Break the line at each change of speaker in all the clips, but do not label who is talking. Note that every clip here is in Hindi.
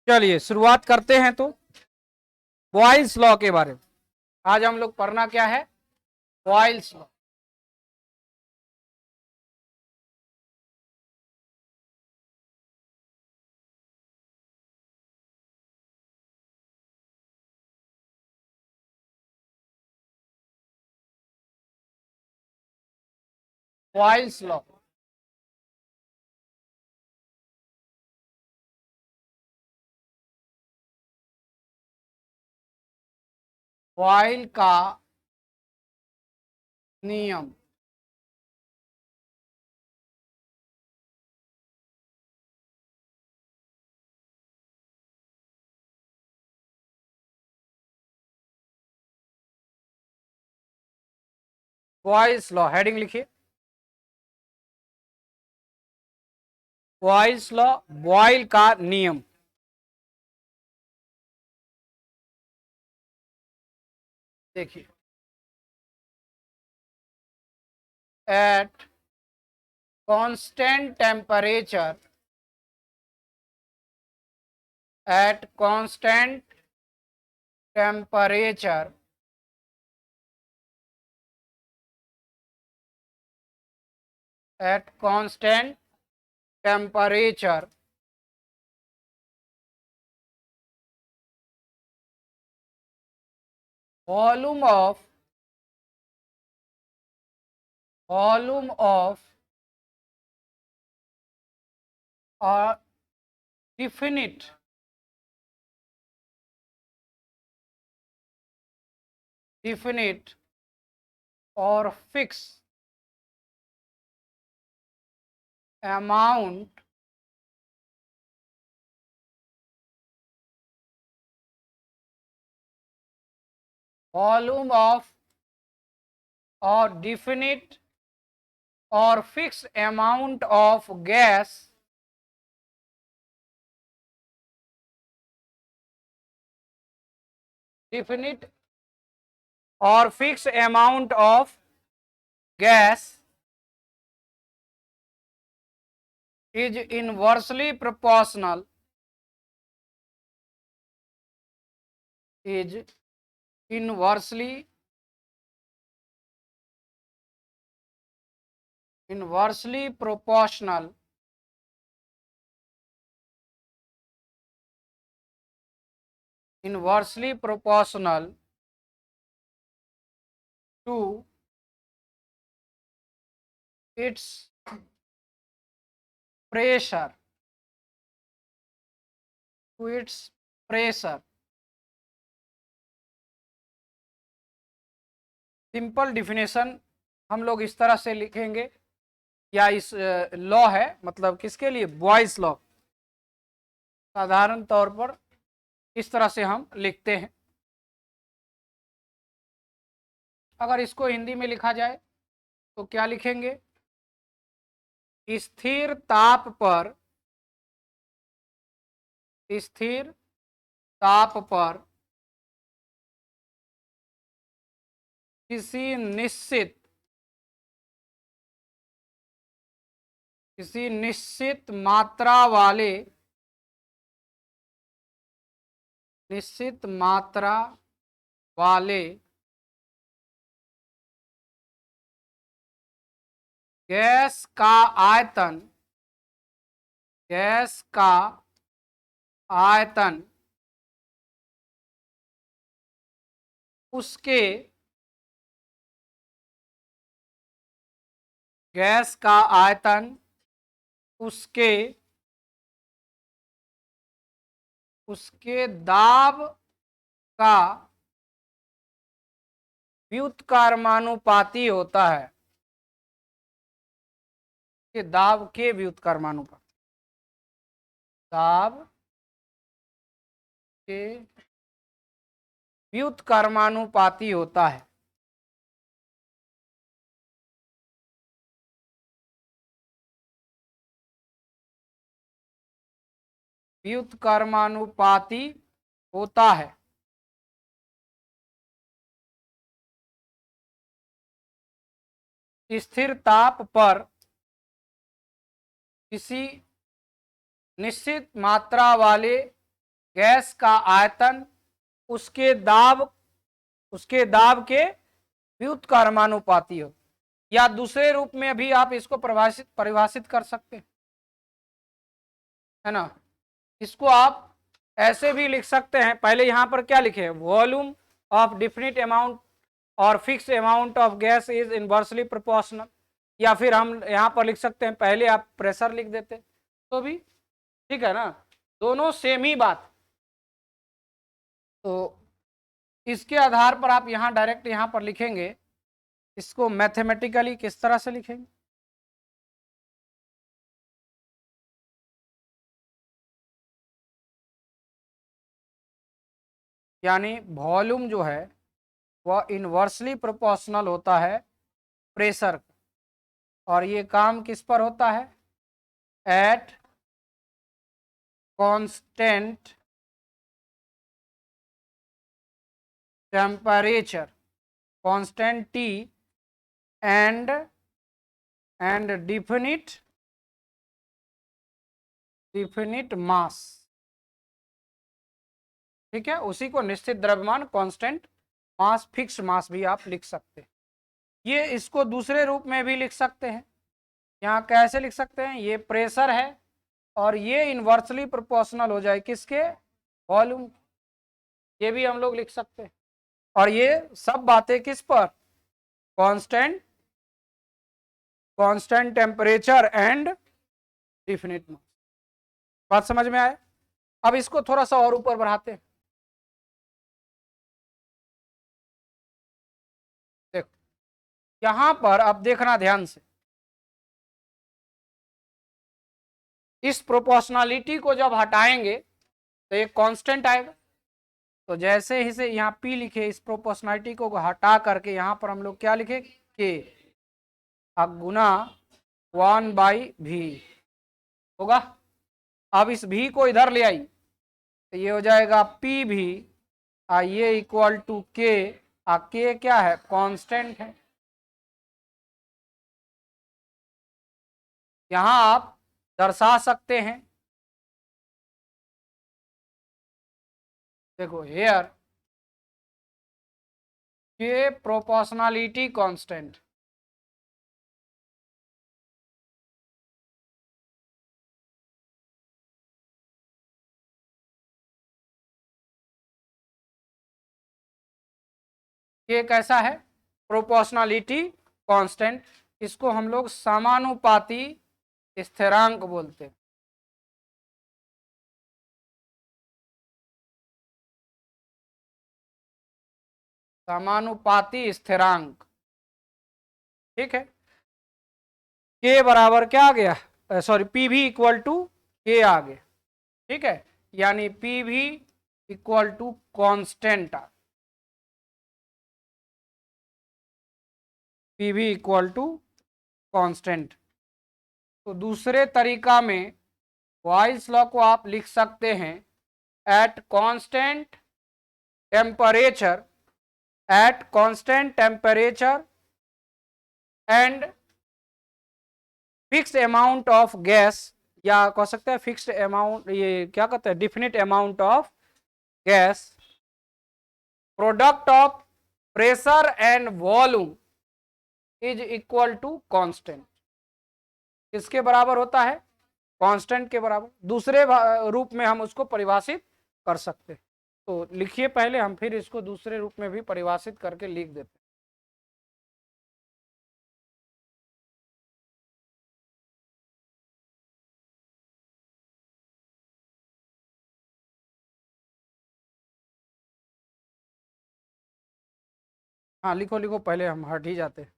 चलिए शुरुआत करते हैं। तो बॉयल्स लॉ के बारे में आज हम लोग पढ़ना क्या है, Boyle's law. Boyle's law Boyle का नियम। बॉयल्स लॉ हेडिंग लिखिए, बॉयल्स लॉ, बॉयल का नियम। देखिए, at constant temperature, at constant temperature at constant temperature volume of a definite or fixed amount volume of or definite or fixed amount of gas definite or fixed amount of gas is inversely proportional is inversely proportional to its pressure simple definition हम लोग इस तरह से लिखेंगे, या इस लॉ है मतलब किसके लिए, बॉयल्स लॉ। साधारण तौर पर इस तरह से हम लिखते हैं। अगर इसको हिंदी में लिखा जाए तो क्या लिखेंगे, स्थिर ताप पर किसी निश्चित मात्रा वाले गैस का आयतन उसके दाब का व्युत्क्रमानुपाती होता है, कि दाब के व्युत्क्रमानुपाती, दाब के व्युत्क्रमानुपाती होता है। व्युत्क्रमानुपाती होता है। स्थिर ताप पर किसी निश्चित मात्रा वाले गैस का आयतन उसके दाब के व्युत्क्रमानुपाती हो, या दूसरे रूप में भी आप इसको परिभाषित कर सकते हैं, है ना। इसको आप ऐसे भी लिख सकते हैं, पहले यहां पर क्या लिखे, वॉल्यूम ऑफ डिफिनिट अमाउंट और fix amount of gas is inversely proportional, या फिर हम यहां पर लिख सकते हैं पहले आप प्रेशर लिख देते तो भी ठीक है ना, दोनों सेम ही बात। तो इसके आधार पर आप यहां डायरेक्ट यहां पर लिखेंगे, इसको मैथमेटिकली किस तरह से लिखेंगे, यानी वॉल्यूम जो है वह इनवर्सली प्रोपोर्शनल होता है प्रेशर, और ये काम किस पर होता है, at constant temperature, constant T and definite mass. ठीक है, उसी को निश्चित द्रव्यमान, कांस्टेंट मास, फिक्स मास भी आप लिख सकते हैं। ये इसको दूसरे रूप में भी लिख सकते हैं, यहाँ कैसे लिख सकते हैं, ये प्रेशर है और ये इनवर्सली प्रोपोर्शनल हो जाए किसके, वॉल्यूम, ये भी हम लोग लिख सकते हैं। और ये सब बातें किस पर, कांस्टेंट टेम्परेचर एंड डिफिनिट मास। बात समझ में आए। अब इसको थोड़ा सा और ऊपर बढ़ाते हैं, देखो यहां पर अब देखना ध्यान से, इस प्रोपोर्शनलिटी को जब हटाएंगे तो एक कांस्टेंट आएगा, तो जैसे ही से यहाँ P लिखे, इस प्रोपोर्शनलिटी को हटा करके यहाँ पर हम लोग क्या लिखे, K गुना 1/V होगा। अब इस V को इधर ले आई तो ये हो जाएगा PV, ये इक्वल टू K, K क्या है, कांस्टेंट है। यहां आप दर्शा सकते हैं, देखो here K proportionality constant, K कैसा है, प्रोपोर्शनलिटी कांस्टेंट, इसको हम लोग समानुपाती स्थिरांक बोलते हैं। समानुपाती स्थिरांक, ठीक है। K बराबर क्या आ गया, sorry PV equal to K आ गया, ठीक है, यानी PV equal to constant, PV equal to constant. तो दूसरे तरीका में बॉयल्स लॉ को आप लिख सकते हैं, at constant temperature, at constant temperature and fixed amount of gas, या कह सकते हैं फिक्स्ड अमाउंट, ये क्या कहते हैं, definite amount of gas, product of pressure and volume is equal to constant, किसके बराबर होता है, कांस्टेंट के बराबर। दूसरे रूप में हम उसको परिभाषित कर सकते हैं, तो लिखिए पहले, हम फिर इसको दूसरे रूप में भी परिभाषित करके लिख देते हैं। हाँ लिखो लिखो, पहले हम हट ही जाते हैं।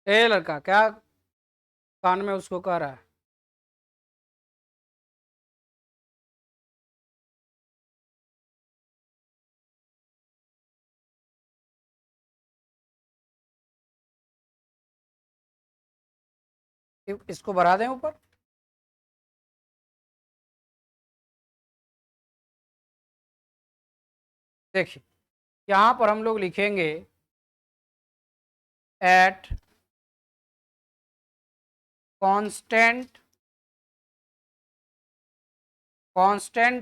ए लड़का क्या कान में उसको कह रहा है? इसको बढ़ा दें ऊपर। देखिए यहां पर हम लोग लिखेंगे eight constant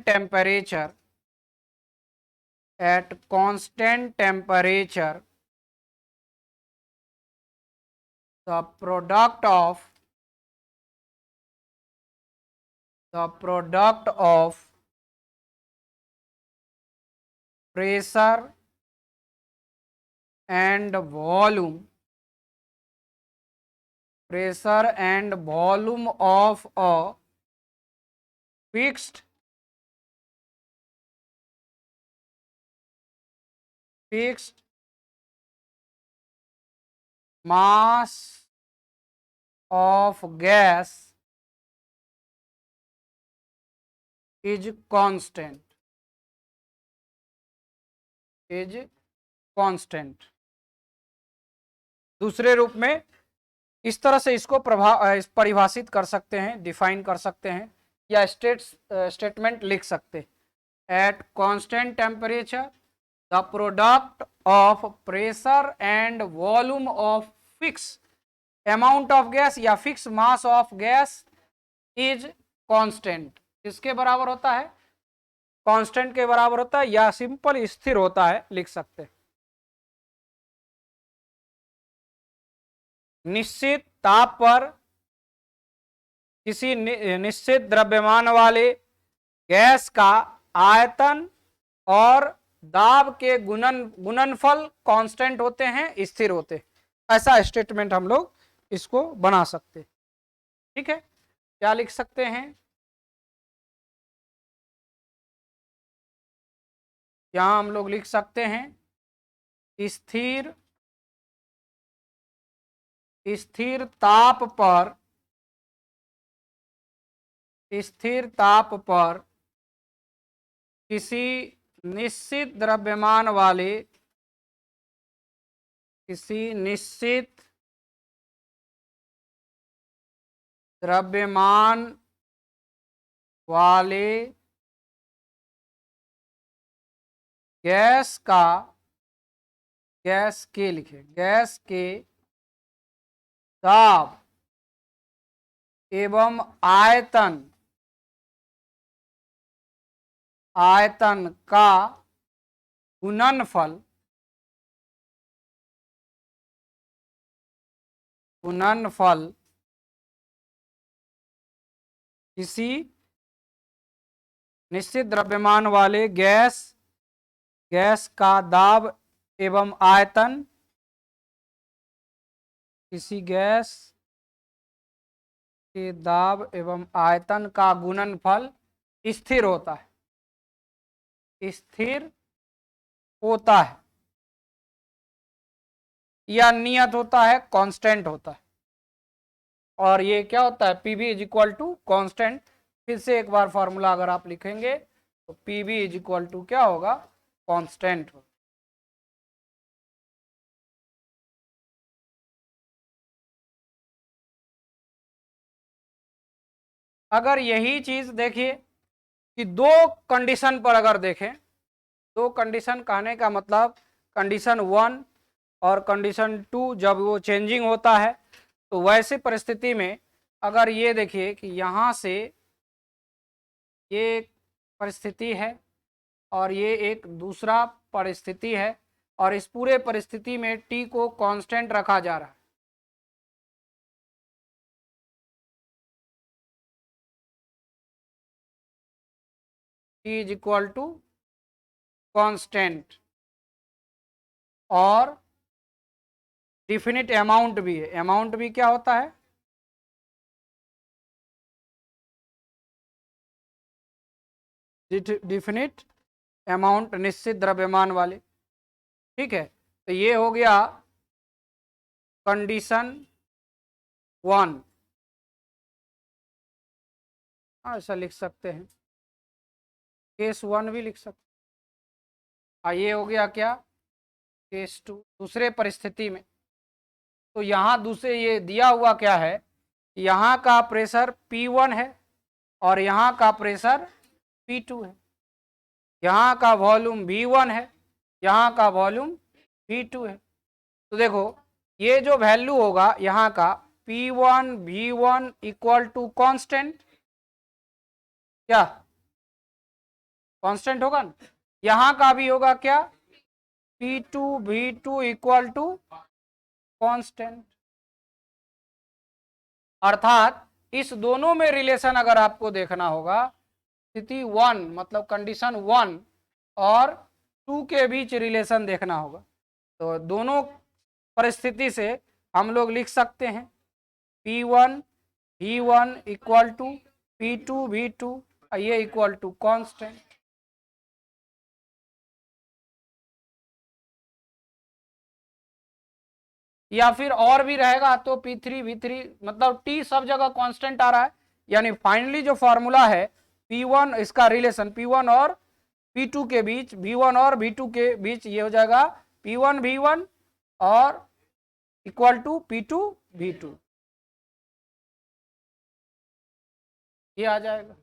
temperature, at constant temperature the product of pressure and volume of a fixed mass of gas is constant, दूसरे रूप में इस तरह से इसको परिभाषित कर सकते हैं, डिफाइन कर सकते हैं, या स्टेटमेंट लिख सकते हैं। At constant temperature the product of pressure and volume of fix amount of gas या fix mass of gas is constant. किसके बराबर होता है? कांस्टेंट के बराबर होता है, या सिंपल स्थिर होता है लिख सकते हैं। निश्चित ताप पर किसी निश्चित द्रव्यमान वाले गैस का आयतन और दाब के गुणनफल कांस्टेंट होते हैं, स्थिर होते हैं। ऐसा स्टेटमेंट हम लोग इसको बना सकते हैं। ठीक है, क्या लिख सकते हैं? यहां हम लोग लिख सकते हैं स्थिर ताप पर किसी निश्चित द्रव्यमान वाले गैस के दाब एवं आयतन का गुणनफल किसी निश्चित द्रव्यमान वाले गैस का दाब एवं आयतन, किसी गैस के दाब एवं आयतन का गुणनफल स्थिर होता है, या नियत होता है, कांस्टेंट होता है। और ये क्या होता है? P V is equal to constant. फिर से एक बार फॉर्मूला अगर आप लिखेंगे तो P V is equal to क्या होगा? कांस्टेंट होगा। अगर यही चीज देखिए कि दो कंडीशन पर अगर देखें, दो कंडीशन कहने का मतलब कंडीशन 1 और कंडीशन 2 जब वो चेंजिंग होता है, तो वैसे परिस्थिति में अगर ये देखिए कि यहाँ से ये एक परिस्थिति है और ये एक दूसरा परिस्थिति है, और इस पूरे परिस्थिति में टी को कांस्टेंट रखा जा रहा है। T is equal to constant, और डिफिनिट अमाउंट भी है। अमाउंट भी क्या होता है? डिफिनिट अमाउंट, निश्चित द्रव्यमान वाले। ठीक है, तो ये हो गया कंडीशन 1, ऐसा लिख सकते हैं, केस 1 भी लिख सकते हैं। ये हो गया क्या, केस 2। दूसरे परिस्थिति में तो यहाँ दूसरे ये दिया हुआ क्या है, यहाँ का प्रेशर P1 है और यहाँ का प्रेशर P2 है, यहाँ का वॉल्यूम V1 है, यहाँ का वॉल्यूम V2 है। तो देखो ये जो वैल्यू होगा यहाँ का P1 V1 equal to constant, क्या कांस्टेंट होगा ना, यहाँ का भी होगा क्या P2 V2 equal to constant. अर्थात इस दोनों में रिलेशन अगर आपको देखना होगा, स्थिति 1 मतलब कंडीशन 1 और 2 के बीच रिलेशन देखना होगा, तो दोनों परिस्थिति से हम लोग लिख सकते हैं P1 V1 equal to P2 V2, ये इक्वल टू कांस्टेंट। या फिर और भी रहेगा तो P3 V3, मतलब T सब जगह कांस्टेंट आ रहा है, यानी फाइनली जो फॉर्मूला है P1 इसका रिलेशन P1 और P2 के बीच, V1 और V2 के बीच, ये हो जाएगा P1 V1 और इक्वल टू P2 V2, ये आ जाएगा।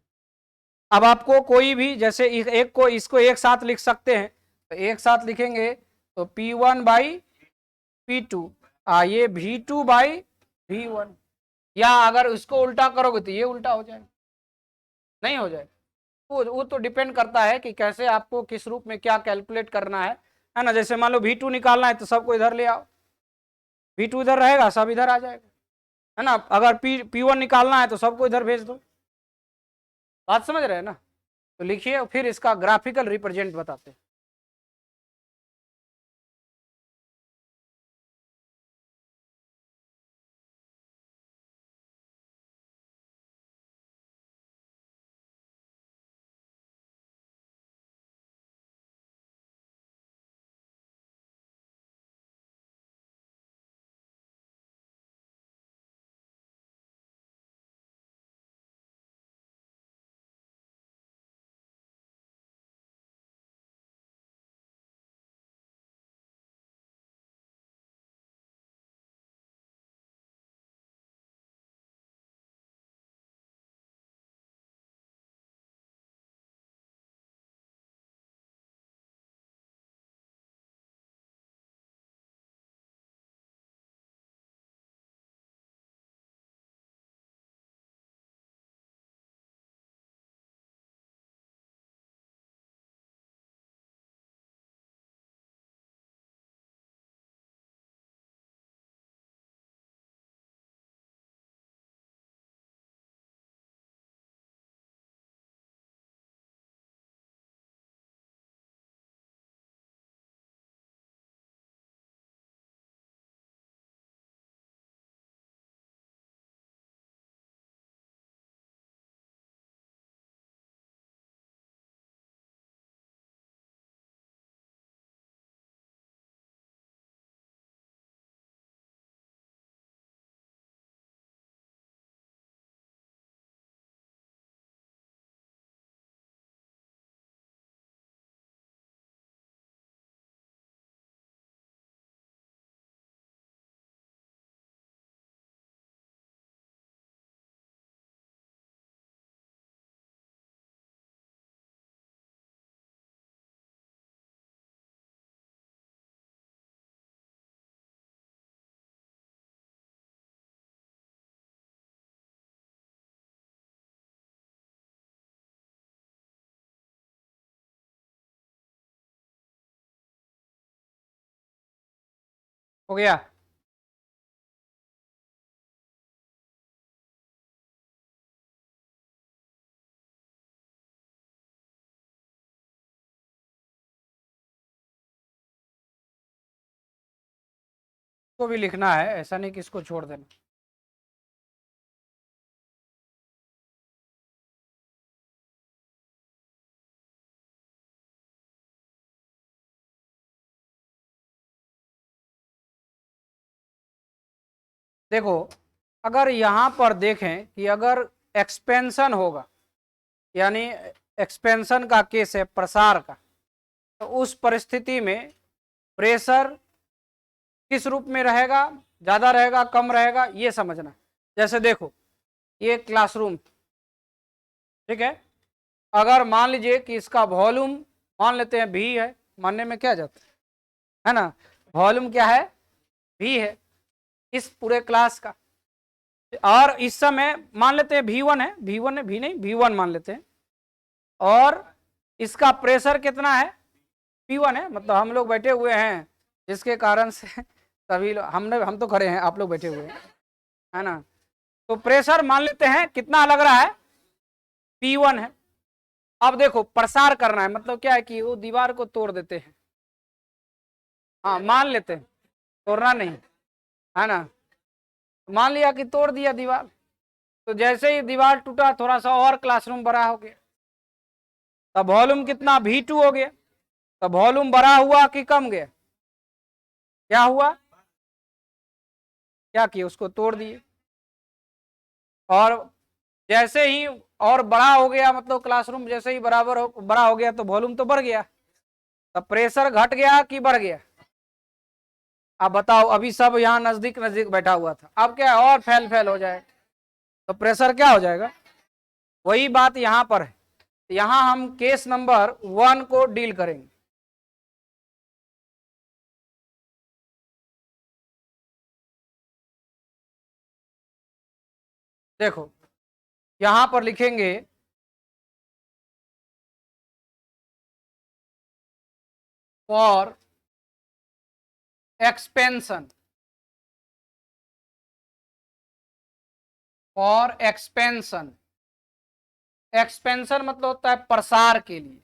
अब आपको कोई भी जैसे एक को इसको एक साथ लिख सकते हैं, तो एक साथ लिखेंगे तो P1 बाई P2, ये V2 बाई V1, या अगर इसको उल्टा करोगे तो ये उल्टा हो जाएगा, नहीं हो जाएगा। वो तो डिपेंड करता है कि कैसे आपको किस रूप में क्या कैलकुलेट करना है ना। जैसे मान लो V2 निकालना है तो सबको इधर ले आओ, V2 इधर रहेगा, सब इधर आ जाएगा, है ना। अगर P1 निकालना है तो सबको इधर भेज दो, बात समझ रहे हैं ना। तो लिखिए, फिर इसका ग्राफिकल रिप्रेजेंट बताते हैं। हो गया। को भी लिखना है, ऐसा नहीं कि इसको छोड़ देना। देखो अगर यहाँ पर देखें कि अगर एक्सपेंशन होगा, यानी एक्सपेंशन का केस है, प्रसार का, तो उस परिस्थिति में प्रेशर किस रूप में रहेगा, ज्यादा रहेगा कम रहेगा, ये समझना। जैसे देखो ये क्लासरूम, ठीक है, अगर मान लीजिए कि इसका वॉल्यूम मान लेते हैं भी है, मानने में क्या जाता है ना, वॉल्यूम क्या है, भी है इस पूरे क्लास का, और इस समय मान लेते हैं V1 है, V1 है, भी नहीं V1 मान लेते हैं, और इसका प्रेशर कितना है, P1 है, मतलब हम लोग बैठे हुए हैं जिसके कारण से सभी लोग, हम तो खड़े हैं, आप लोग बैठे हुए हैं, है ना, तो प्रेशर मान लेते हैं कितना लग रहा है, P1 है। अब देखो प्रसार करना है, मतलब क्या है कि वो दीवार को तोड़ देते हैं, हाँ मान लेते हैं, तोड़ना नहीं है ना, मान लिया कि तोड़ दिया दीवार, तो जैसे ही दीवार टूटा थोड़ा सा और क्लासरूम बड़ा हो गया, तब वॉल्यूम कितना V2 हो गया, तब वॉल्यूम बड़ा हुआ कि कम गया, क्या हुआ, क्या किया, उसको तोड़ दिए, और जैसे ही और बड़ा हो गया, मतलब क्लासरूम जैसे ही बड़ा हो गया तो वॉल्यूम तो बढ़ गया, तब प्रेशर घट गया कि बढ़ गया, अब बताओ, अभी सब यहाँ नजदीक नजदीक बैठा हुआ था, अब क्या है और फैल हो जाए तो प्रेशर क्या हो जाएगा, वही बात यहाँ पर है। यहाँ हम केस नंबर 1 को डील करेंगे। देखो यहां पर लिखेंगे for expansion, for expansion, expansion मतलब होता है प्रसार के लिए,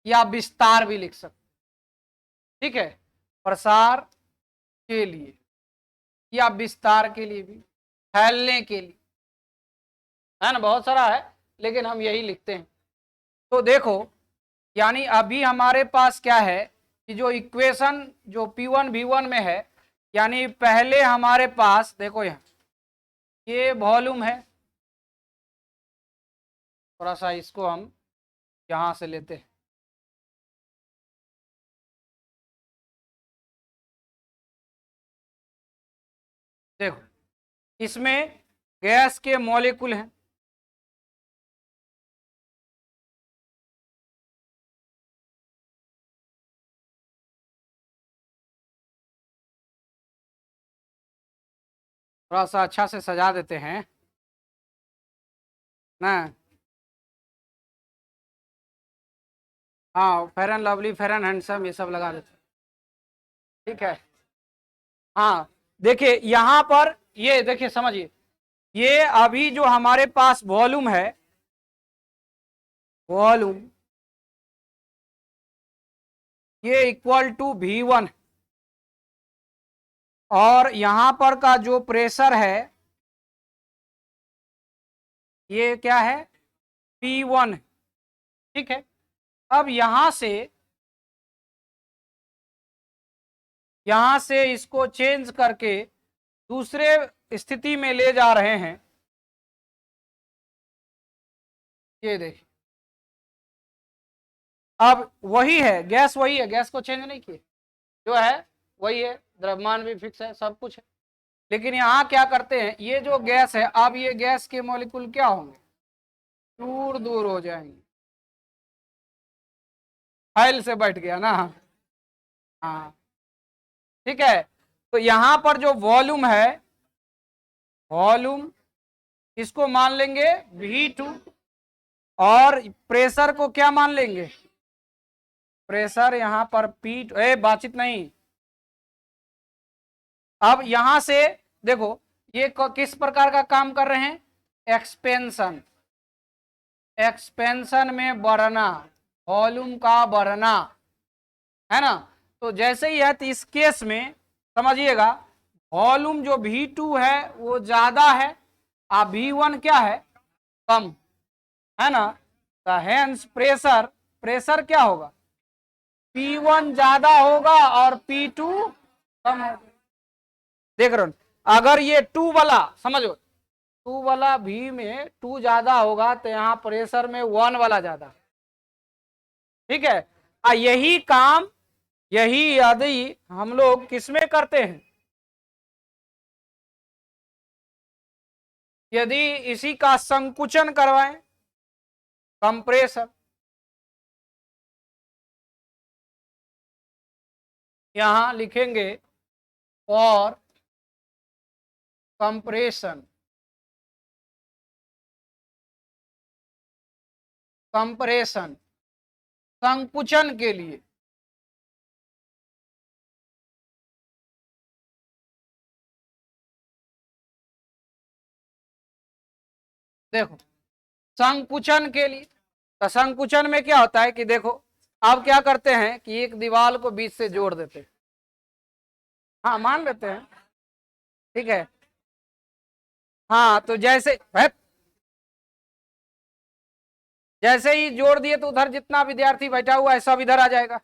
या विस्तार भी लिख सकते, ठीक है, प्रसार के लिए या विस्तार के लिए भी, फैलने के लिए, है ना, बहुत सारा है लेकिन हम यही लिखते हैं। तो देखो यानी अभी हमारे पास क्या है कि जो इक्वेशन जो P1 V1 में है, यानी पहले हमारे पास देखो यहाँ ये वॉल्यूम है, थोड़ा सा इसको हम यहां से लेते हैं, देखो इसमें गैस के मॉलिक्यूल हैं, थोड़ा सा अच्छा से सजा देते हैं ना, हाँ fair and lovely, fair and handsome, ये सब लगा देते हैं, ठीक है। हाँ देखिए यहां पर ये देखिए समझिए, ये अभी जो हमारे पास वॉल्यूम है, वॉल्यूम ये इक्वल टू V1, और यहां पर का जो प्रेशर है ये क्या है, P1, ठीक है। अब यहां से इसको चेंज करके दूसरे स्थिति में ले जा रहे हैं, ये देखिए अब वही है गैस, वही है, गैस को चेंज नहीं किए, जो है वही है, द्रव्यमान भी फिक्स है, सब कुछ है, लेकिन यहाँ क्या करते हैं, ये जो गैस है अब ये गैस के मॉलिक्यूल क्या होंगे, दूर दूर हो जाएंगे, फाइल से बैठ गया ना, हाँ ठीक है। तो यहां पर जो वॉल्यूम है, वॉल्यूम इसको मान लेंगे V2, और प्रेशर को क्या मान लेंगे, प्रेशर यहां पर बातचीत नहीं, अब यहां से देखो ये किस प्रकार का काम कर रहे हैं, एक्सपेंशन, एक्सपेंशन में बढ़ना, वॉल्यूम का बढ़ना, है ना, तो जैसे ही है तो इस केस में समझिएगा वॉल्यूम जो V2 है वो ज्यादा है और V1 क्या है, कम, है ना, तो हेंस प्रेशर, प्रेशर क्या होगा, P1 ज्यादा होगा और P2 कम होगा, देख रहे हो, अगर ये 2 वाला समझो, 2 वाला भी में 2 ज्यादा होगा तो यहाँ प्रेशर में 1 वाला ज्यादा, ठीक है। यही काम, यही यदि हम लोग किसमें करते हैं, यदि इसी का संकुचन करवाएं, कंप्रेसर, यहां लिखेंगे फॉर कंप्रेशन, कंप्रेशन संकुचन के लिए, देखो संकुचन के लिए। तो संकुचन में क्या होता है कि देखो, अब क्या करते हैं कि एक दीवार को बीच से जोड़ देते हैं, हाँ मान लेते हैं, ठीक है। हाँ तो जैसे ही जोड़ दिए तो उधर जितना विद्यार्थी बैठा हुआ है सब इधर आ जाएगा,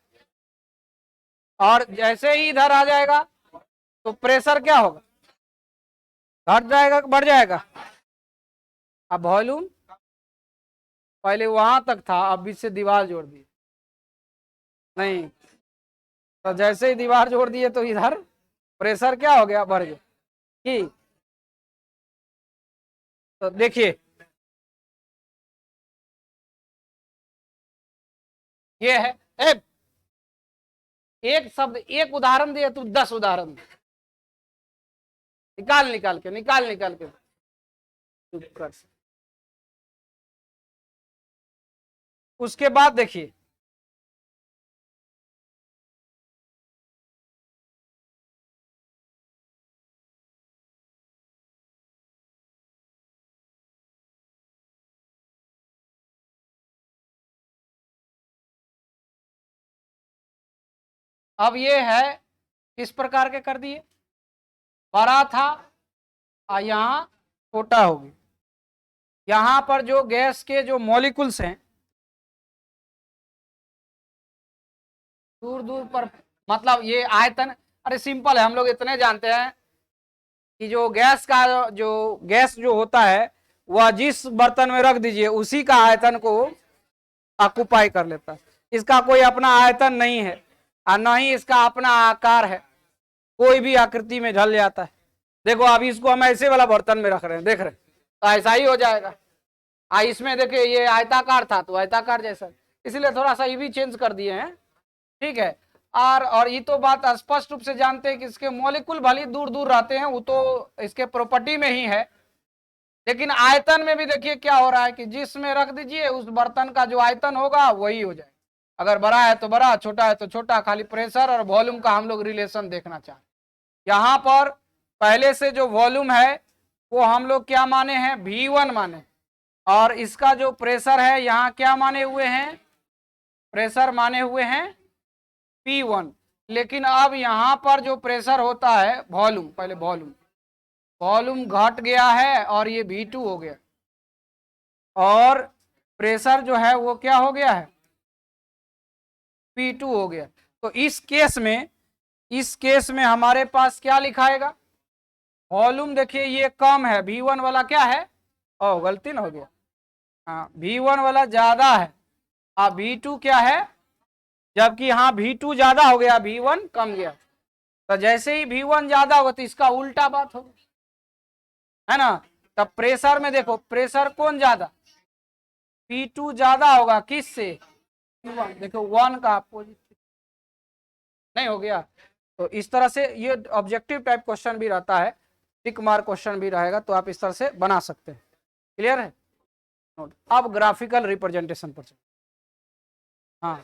और जैसे ही इधर आ जाएगा तो प्रेशर क्या होगा, घट जाएगा कि बढ़ जाएगा। अब वॉल्यूम पहले वहां तक था, अब बीच से दीवार जोड़ दी, नहीं, तो जैसे ही दीवार जोड़ दिए तो इधर प्रेशर क्या हो गया, बढ़ गया। कि तो देखिए ये है, एक शब्द एक उदाहरण दिए तू 10 उदाहरण निकाल निकाल के, निकाल निकाल के चुप कर। उसके बाद देखिए, अब ये है किस प्रकार के कर दिए, बड़ा था और यहाँ छोटा हो गया। यहाँ पर जो गैस के जो मॉलिक्यूल्स हैं दूर दूर पर, मतलब ये आयतन, अरे सिंपल है, हम लोग इतने जानते हैं कि जो गैस का जो गैस जो होता है वह जिस बर्तन में रख दीजिए उसी का आयतन को ऑक्युपाई कर लेता है। इसका कोई अपना आयतन नहीं है और न ही इसका अपना आकार है, कोई भी आकृति में ढल जाता है। देखो अभी इसको हम ऐसे वाला बर्तन में रख रहे हैं, देख रहे हैं, तो ऐसा ही हो जाएगा। इसमें देखिए ये आयताकार था तो आयताकार जैसा, इसलिए थोड़ा सा ये भी चेंज कर दिए हैं, ठीक है। और ये तो बात स्पष्ट रूप से जानते हैं कि इसके मॉलिक्यूल भले दूर दूर रहते हैं, वो तो इसके प्रॉपर्टी में ही है, लेकिन आयतन में भी देखिए क्या हो रहा है कि जिसमें रख दीजिए उस बर्तन का जो आयतन होगा वही हो जाए, अगर बड़ा है तो बड़ा, छोटा है तो छोटा, खाली प्रेशर और वॉल्यूम का हम लोग रिलेशन देखना चाहें। यहाँ पर पहले से जो वॉल्यूम है वो हम लोग क्या माने हैं, V1 माने, और इसका जो प्रेशर है यहाँ क्या माने हुए हैं, प्रेशर माने हुए हैं P1। लेकिन अब यहाँ पर जो प्रेशर होता है वॉल्यूम, पहले वॉल्यूम, वॉल्यूम घट गया है और ये V2 हो गया, और प्रेशर जो है वो क्या हो गया है, P2 हो गया। तो इस केस में हमारे पास क्या लिखाएगा, वॉल्यूम देखिए ये कम है, V1 वाला क्या है, ओ गलती ना हो गया, हाँ V1 वाला ज्यादा है और V2 क्या है, जबकि हाँ V2 ज्यादा हो गया, V1 कम गया। तो जैसे ही V1 ज्यादा होगा तो इसका उल्टा बात होगा, है ना। तब प्रेशर में देखो, प्रेशर कौन ज्यादा, P2 ज्यादा होगा किससे, P1, देखो 1 का अपोजिट नहीं हो गया। तो इस तरह से ये ऑब्जेक्टिव टाइप क्वेश्चन भी रहता है, टिक मार्क क्वेश्चन भी रहेगा, तो आप इस तरह से बना सकते हैं। क्लियर है। अब ग्राफिकल रिप्रेजेंटेशन पर चलो। हाँ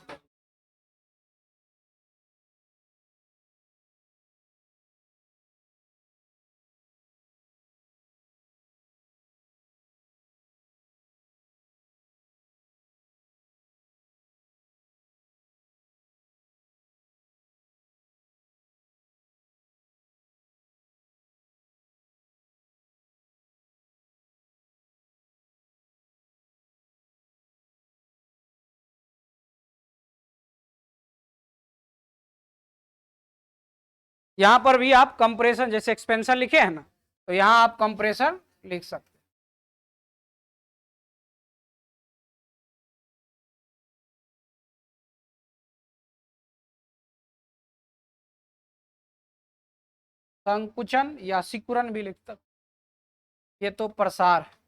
यहां पर भी आप कंप्रेशन, जैसे एक्सपेंशन लिखे हैं ना, तो यहां आप कंप्रेशन लिख सकते हैं। संकुचन या सिकुड़न भी लिख सकते, ये तो प्रसार है।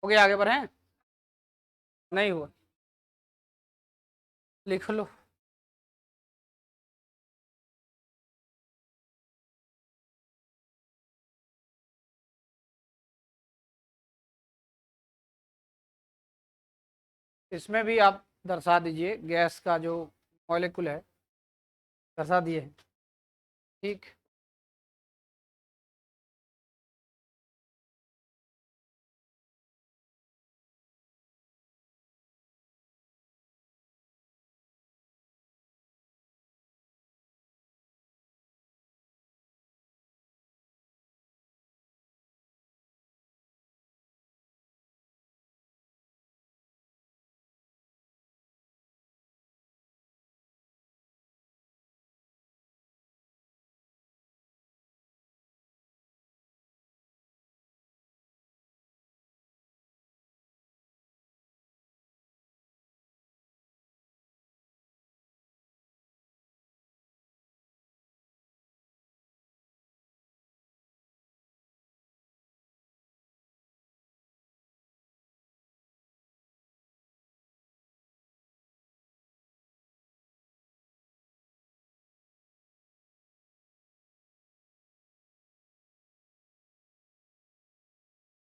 हो गया, आगे बढ़े? नहीं हुआ, लिख लो। इसमें भी आप दर्शा दीजिए गैस का जो मॉलिक्यूल है, दर्शा दिए हैं। ठीक।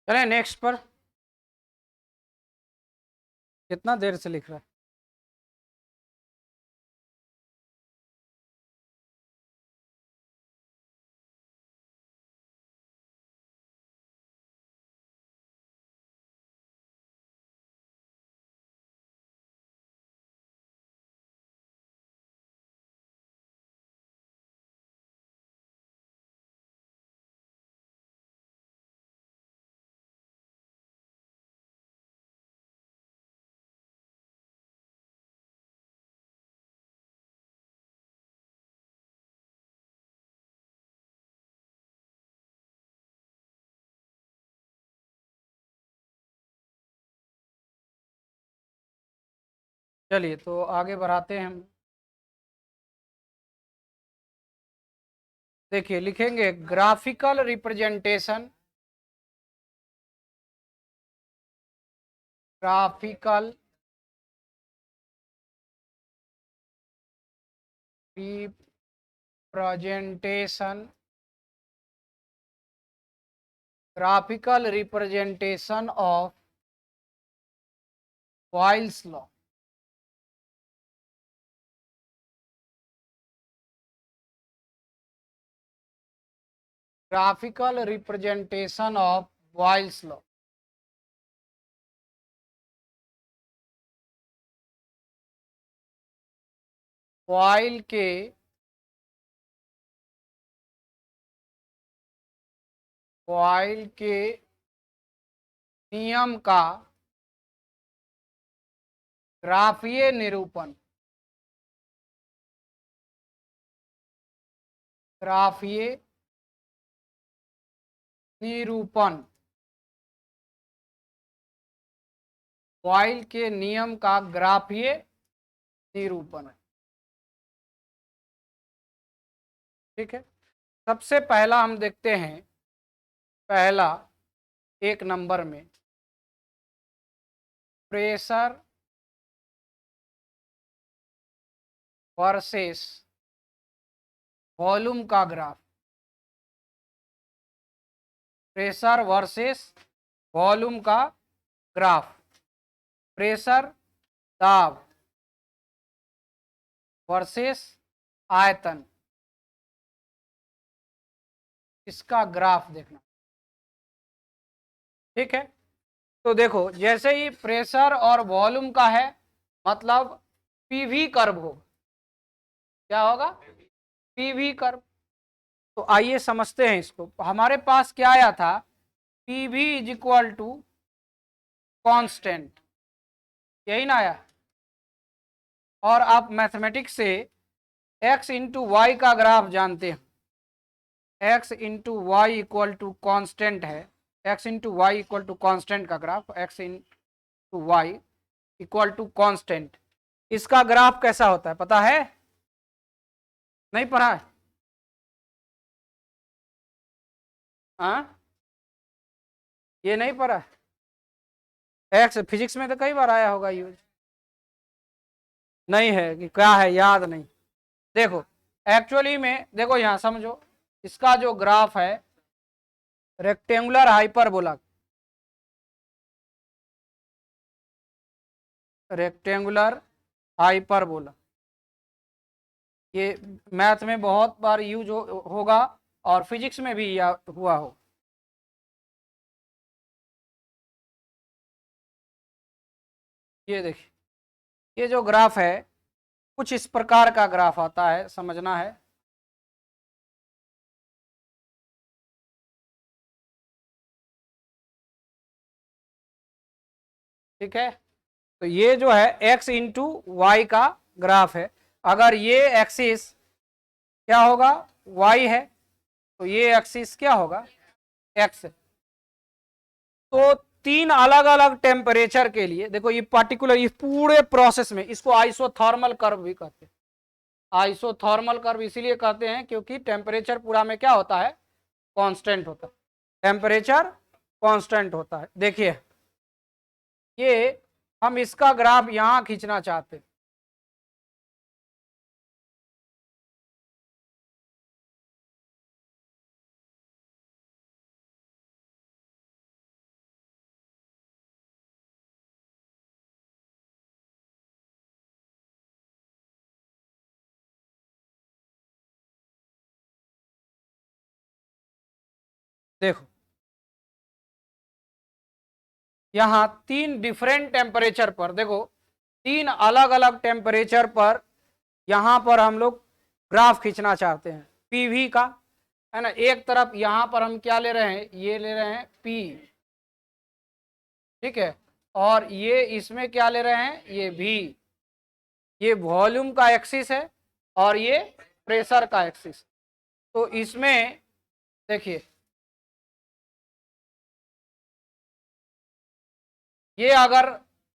चले नेक्स्ट पर। कितना देर से लिख रहा है? चलिए तो आगे बढ़ाते हैं हम। देखिए लिखेंगे graphical representation, graphical representation, graphical representation of Boyle's law. Graphical representation of Boyle's law. Boyle के बॉयल के नियम का ग्राफीय निरूपण, ग्राफीय निरूपण बॉयल के नियम का ग्राफीय निरूपण है। ठीक है, सबसे पहला हम देखते हैं, पहला 1 नंबर में प्रेशर वर्सेस वॉल्यूम का ग्राफ। प्रेशर वर्सेस वॉल्यूम का ग्राफ। प्रेशर दाब वर्सेस आयतन, इसका ग्राफ देखना। ठीक है, तो देखो जैसे ही प्रेशर और वॉल्यूम का है मतलब पीवी कर्व होगा। क्या होगा? PV curve. तो आइए समझते हैं इसको। हमारे पास क्या आया था? PV is equal to constant, यही ना आया। और आप मैथमेटिक्स से x इंटू वाई का ग्राफ जानते हैं। x into y equal to constant है। x into y equal to constant का graph, x into y equal to constant. इसका ग्राफ कैसा होता है पता है? नहीं पढ़ा है? हाँ, ये नहीं पढ़ा है? एक्स फिजिक्स में तो कई बार आया होगा यूज। नहीं है कि क्या है, याद नहीं। देखो एक्चुअली में देखो यहां समझो, इसका जो ग्राफ है रेक्टेंगुलर हाइपरबोला, रेक्टेंगुलर हाइपरबोला, ये मैथ में बहुत बार यूज होगा और फिजिक्स में भी हुआ हो। ये देखिए, ये जो ग्राफ है कुछ इस प्रकार का ग्राफ आता है, समझना है। ठीक है, तो ये जो है x इंटू वाई का ग्राफ है। अगर ये एक्सिस क्या होगा? y है, तो ये एक्सिस क्या होगा? x। तो 3 अलग अलग टेम्परेचर के लिए देखो, ये पार्टिकुलर इस पूरे प्रोसेस में इसको आइसोथर्मल कर्व भी कहते हैं। आइसोथर्मल कर्व इसीलिए कहते हैं क्योंकि टेम्परेचर पूरा में क्या होता है? कांस्टेंट होता है। टेम्परेचर कांस्टेंट होता है। देखिए ये हम इसका ग्राफ यहां खींचना चाहते हैं। देखो यहाँ 3 डिफरेंट टेम्परेचर पर, देखो 3 अलग अलग टेम्परेचर पर यहां पर हम लोग ग्राफ खींचना चाहते हैं पीवी का, है ना। एक तरफ यहां पर हम क्या ले रहे हैं? ये ले रहे हैं पी, ठीक है। और ये इसमें क्या ले रहे हैं? ये भी। ये वॉल्यूम का एक्सिस है और ये प्रेशर का एक्सिस। तो इसमें देखिए ये अगर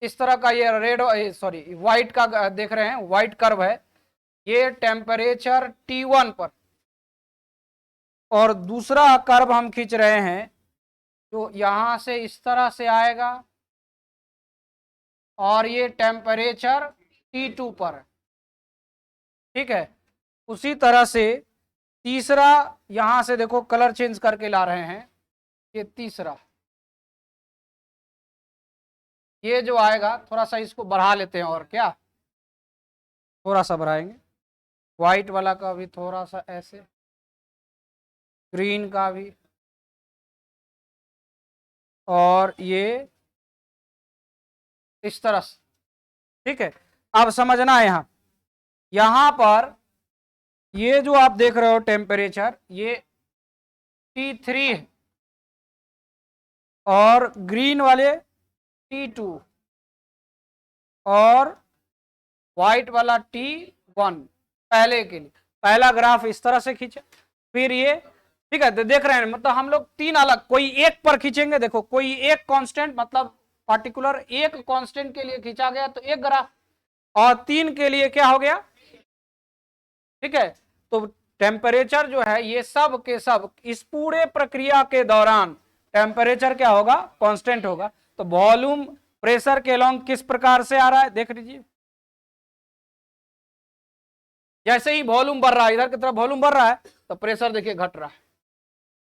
इस तरह का ये रेड सॉरी व्हाइट का देख रहे हैं, व्हाइट कर्व है, ये टेम्परेचर T1 पर। और दूसरा कर्व हम खींच रहे हैं जो यहां से इस तरह से आएगा और ये टेम्परेचर T2 पर है। ठीक है, उसी तरह से तीसरा यहां से देखो कलर चेंज करके ला रहे हैं, ये तीसरा, ये जो आएगा थोड़ा सा इसको बढ़ा लेते हैं। और क्या थोड़ा सा बढ़ाएंगे, व्हाइट वाला का भी थोड़ा सा ऐसे, ग्रीन का भी, और ये इस तरह से। ठीक है, अब समझना है यहां पर ये जो आप देख रहे हो टेम्परेचर, ये T3 है और ग्रीन वाले T2 और व्हाइट वाला T1। पहले के लिए पहला ग्राफ इस तरह से खींचे, फिर ये। ठीक है, तो देख रहे हैं मतलब हम लोग 3 अलग, कोई एक पर खींचेंगे। देखो कोई एक कांस्टेंट मतलब पार्टिकुलर एक कांस्टेंट के लिए खींचा गया तो एक ग्राफ, और 3 के लिए क्या हो गया, ठीक है। तो टेम्परेचर जो है ये सब के सब इस पूरे प्रक्रिया के दौरान टेम्परेचर क्या होगा, कांस्टेंट होगा। तो वॉल्यूम प्रेशर के लॉन्ग किस प्रकार से आ रहा है, देख लीजिए। जैसे ही वॉल्यूम बढ़ रहा है, इधर की तरफ वॉल्यूम बढ़ रहा है तो प्रेशर देखिए घट रहा है।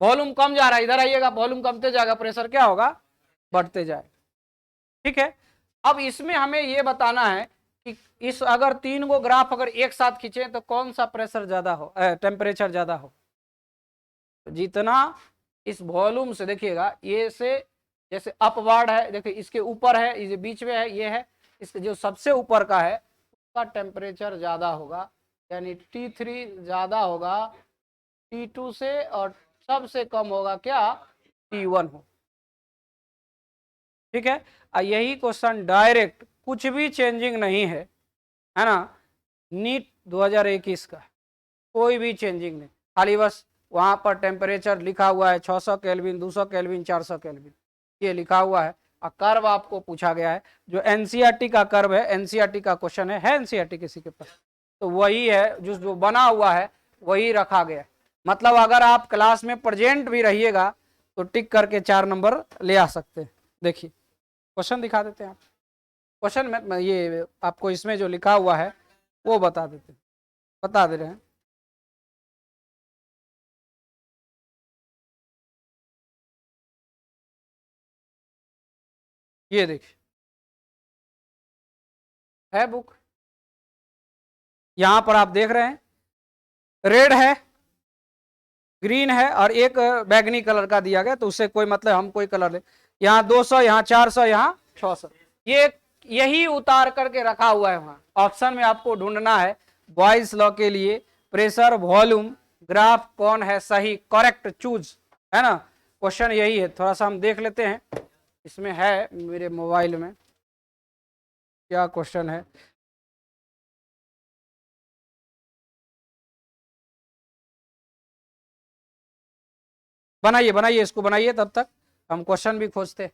वॉल्यूम कम जा रहा है, इधर आइएगा, वॉल्यूम कमते जाएगा, प्रेशर क्या होगा, बढ़ते जाएगा। ठीक है। अब इसमें हमें यह बताना है कि इस अगर 3 गो ग्राफ अगर एक साथ खींचे तो कौन सा प्रेशर ज्यादा हो, टेम्परेचर ज्यादा हो। तो जितना इस वॉल्यूम से देखिएगा, ये से जैसे अपवर्ड है, देखिए इसके ऊपर है, ये बीच में है, ये है, इसके जो सबसे ऊपर का है उसका टेम्परेचर ज्यादा होगा, यानी T3 ज्यादा होगा T2 से, और सबसे कम होगा क्या, T1 हो। ठीक है। यही क्वेश्चन डायरेक्ट, कुछ भी चेंजिंग नहीं है ना, नीट 2021 का, कोई भी चेंजिंग नहीं, खाली बस वहां पर टेम्परेचर लिखा हुआ है 600 केल्विन, 200 केल्विन, 400 केल्विन, ये लिखा हुआ है। और कर्व आपको पूछा गया है, जो एनसीईआरटी का कर्व है, एनसीईआरटी का क्वेश्चन है एनसीईआरटी किसी के पास, तो वही है जो बना हुआ है वही रखा गया है। मतलब अगर आप क्लास में प्रेजेंट भी रहिएगा तो टिक करके 4 नंबर ले आ सकते हैं। देखिए क्वेश्चन दिखा देते हैं आप, क्वेश्चन में ये आपको इसमें जो लिखा हुआ है वो बता देते हैं, बता दे रहे हैं। ये देखिए है बुक, यहां पर आप देख रहे हैं रेड है, ग्रीन है, और एक बैगनी कलर का दिया गया, तो उससे कोई मतलब हम कोई कलर ले, यहाँ 200, यहाँ 400, यहाँ 600, ये यही उतार करके रखा हुआ है वहां। ऑप्शन में आपको ढूंढना है बॉयज लॉ के लिए प्रेशर वॉल्यूम ग्राफ कौन है सही, करेक्ट चूज, है ना। क्वेश्चन यही है, थोड़ा सा हम देख लेते हैं इसमें है मेरे मोबाइल में क्या क्वेश्चन है। बनाइए बनाइए, इसको बनाइए, तब तक हम क्वेश्चन भी खोजते।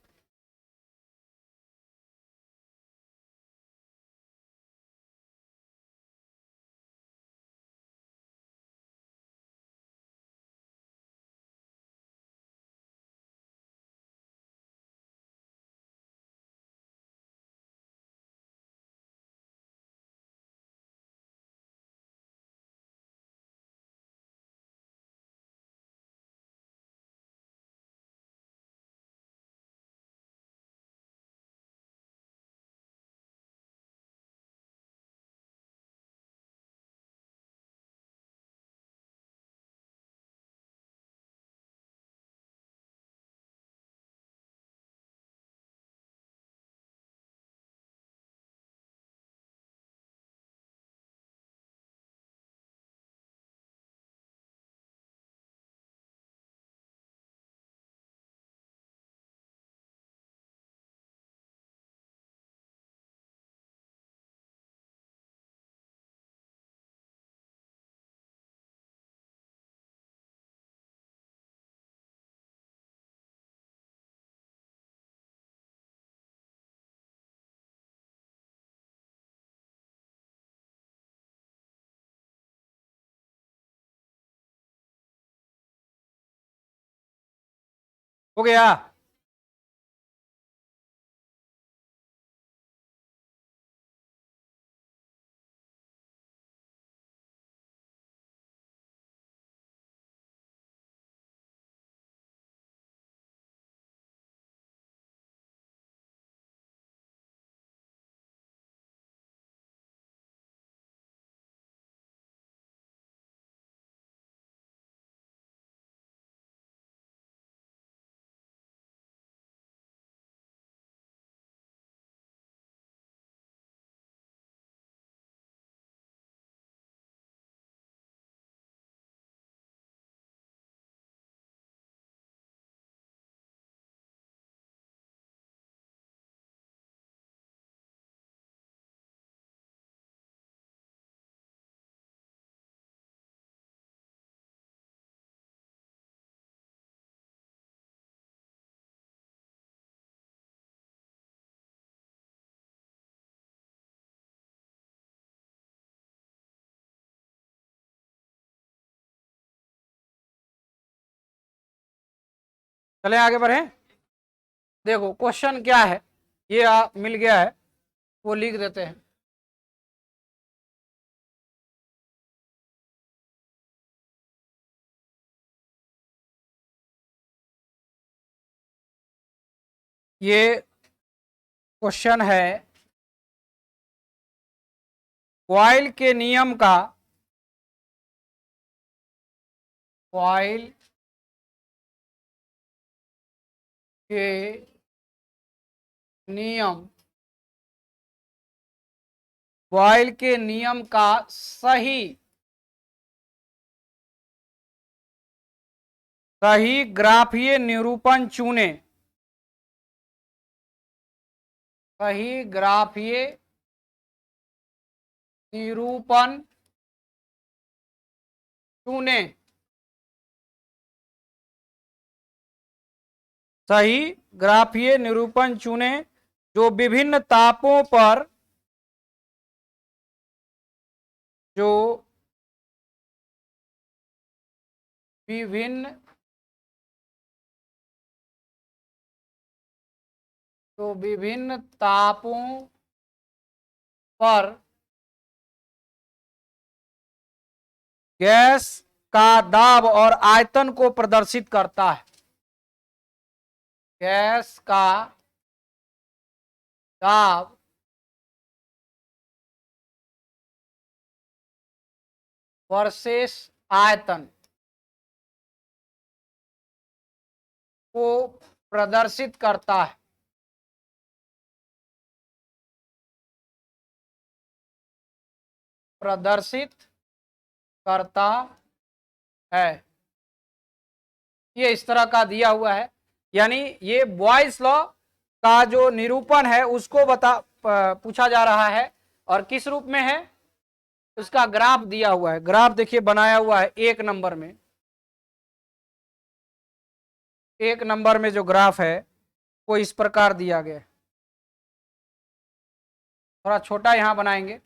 हो गया। चलें आगे बढ़ें। देखो क्वेश्चन क्या है, ये मिल गया है, वो लिख देते हैं। ये क्वेश्चन है बॉयल के नियम का, बॉयल के नियम, बॉयल के नियम का सही सही ग्राफीय निरूपण चुने, सही ग्राफीय निरूपण चुने, सही ग्राफीय निरूपण चुने जो विभिन्न तापों पर, जो विभिन्न तापों पर गैस का दाब और आयतन को प्रदर्शित करता है, गैस का दाब वर्सेस आयतन को प्रदर्शित करता है, प्रदर्शित करता है। ये इस तरह का दिया हुआ है, यानी ये बॉयस लॉ का जो निरूपण है उसको पूछा जा रहा है, और किस रूप में है, उसका ग्राफ दिया हुआ है। ग्राफ देखिए बनाया हुआ है 1 नंबर में, 1 नंबर में जो ग्राफ है वो इस प्रकार दिया गया है। थोड़ा छोटा यहां बनाएंगे।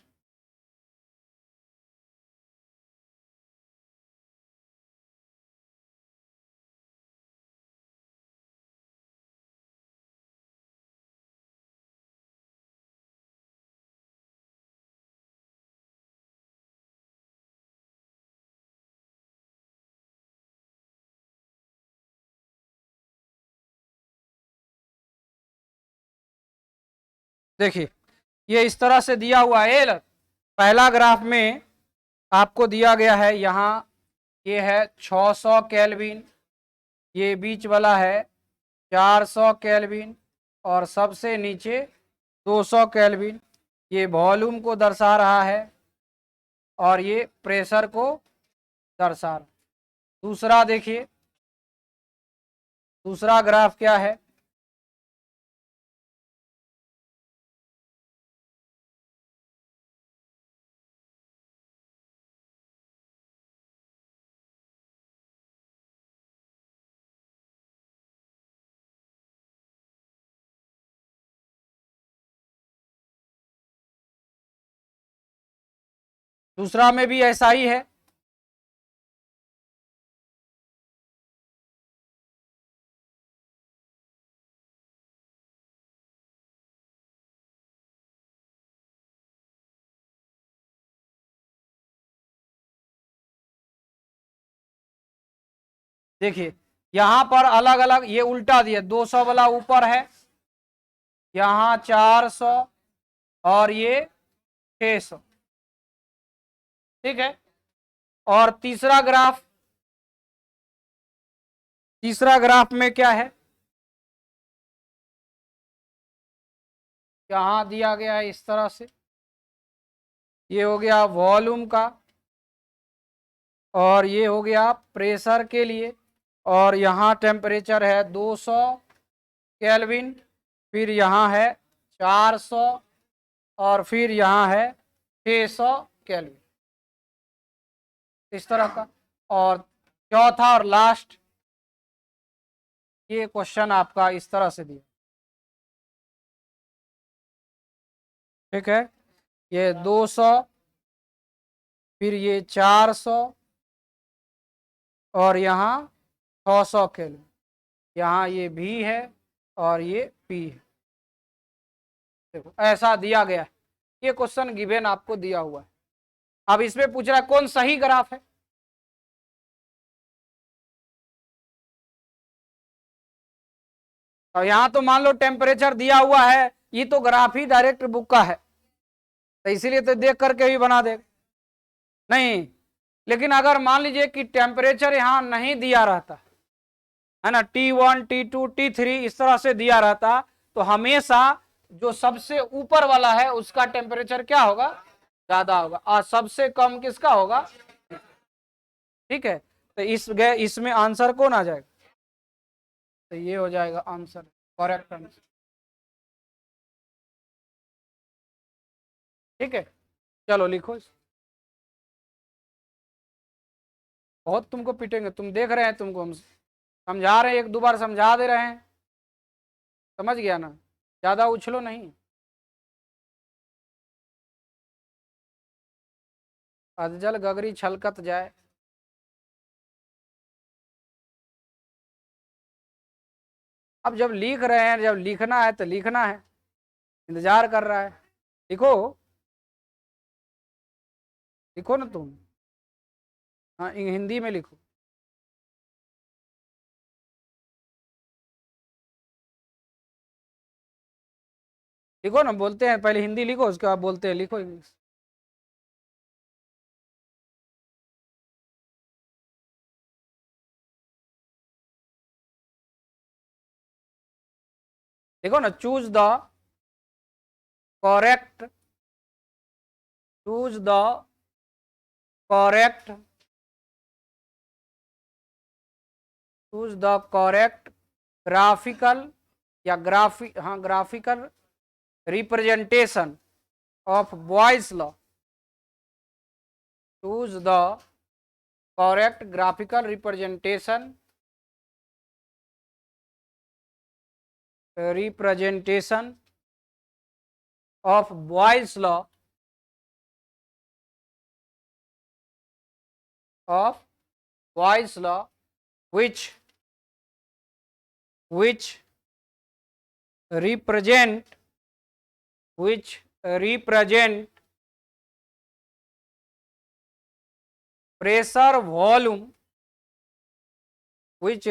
देखिए ये इस तरह से दिया हुआ है। पहला ग्राफ में आपको दिया गया है, यहाँ ये है 600 केल्विन, ये बीच वाला है 400 केल्विन, और सबसे नीचे 200 केल्विन। ये वॉल्यूम को दर्शा रहा है और ये प्रेशर को दर्शा रहा है। दूसरा देखिए, दूसरा ग्राफ क्या है, दूसरा में भी ऐसा ही है। देखिए यहां पर अलग अलग, ये उल्टा दिया, 200 वाला ऊपर है, यहाँ 400 और ये 600, ठीक है। और तीसरा ग्राफ में क्या है, यहां दिया गया है इस तरह से, ये हो गया वॉल्यूम का, और ये हो गया प्रेशर के लिए, और यहाँ टेम्परेचर है 200 केल्विन, फिर यहाँ है 400, और फिर यहाँ है 600 केल्विन, इस तरह का। और चौथा और लास्ट ये क्वेश्चन आपका इस तरह से दिया, ठीक है। ये 200, फिर ये 400, और यहाँ 600 केल्विन, यहाँ ये भी है और ये पी है। देखो ऐसा दिया गया है, ये क्वेश्चन गिवन आपको दिया हुआ है। अब इसमें पूछ रहा है कौन सही ग्राफ है। और यहां तो मान लो टेम्परेचर दिया हुआ है, ये तो ग्राफ ही डायरेक्ट बुक का है, तो इसीलिए तो देख करके भी बना दे नहीं। लेकिन अगर मान लीजिए कि टेम्परेचर यहां नहीं दिया रहता है ना, T1 T2 T3 इस तरह से दिया रहता, तो हमेशा जो सबसे ऊपर वाला है उसका टेम्परेचर क्या होगा, ज्यादा होगा, और सबसे कम किसका होगा। ठीक है, तो इसमें आंसर कौन आ जाएगा, तो ये हो जाएगा आंसर, करेक्ट आंसर। ठीक है, चलो लिखो। बहुत तुमको पीटेंगे, तुम देख रहे हैं, तुमको हम समझा रहे हैं, एक दो बार समझा दे रहे हैं, समझ गया ना, ज्यादा उछलो नहीं। अधजल गगरी छलकत जाए। अब जब लिख रहे हैं, जब लिखना है तो लिखना है, इंतजार कर रहा है, लिखो लिखो ना तुम। हाँ हिंदी में लिखो। लिखो ना, बोलते हैं पहले हिंदी लिखो, उसके बाद बोलते हैं लिखो इंग्लिश। देखो ना, correct choose the correct choose the correct graphical या graphical representation of Boyle's law. Choose the correct graphical representation of Boyle's law which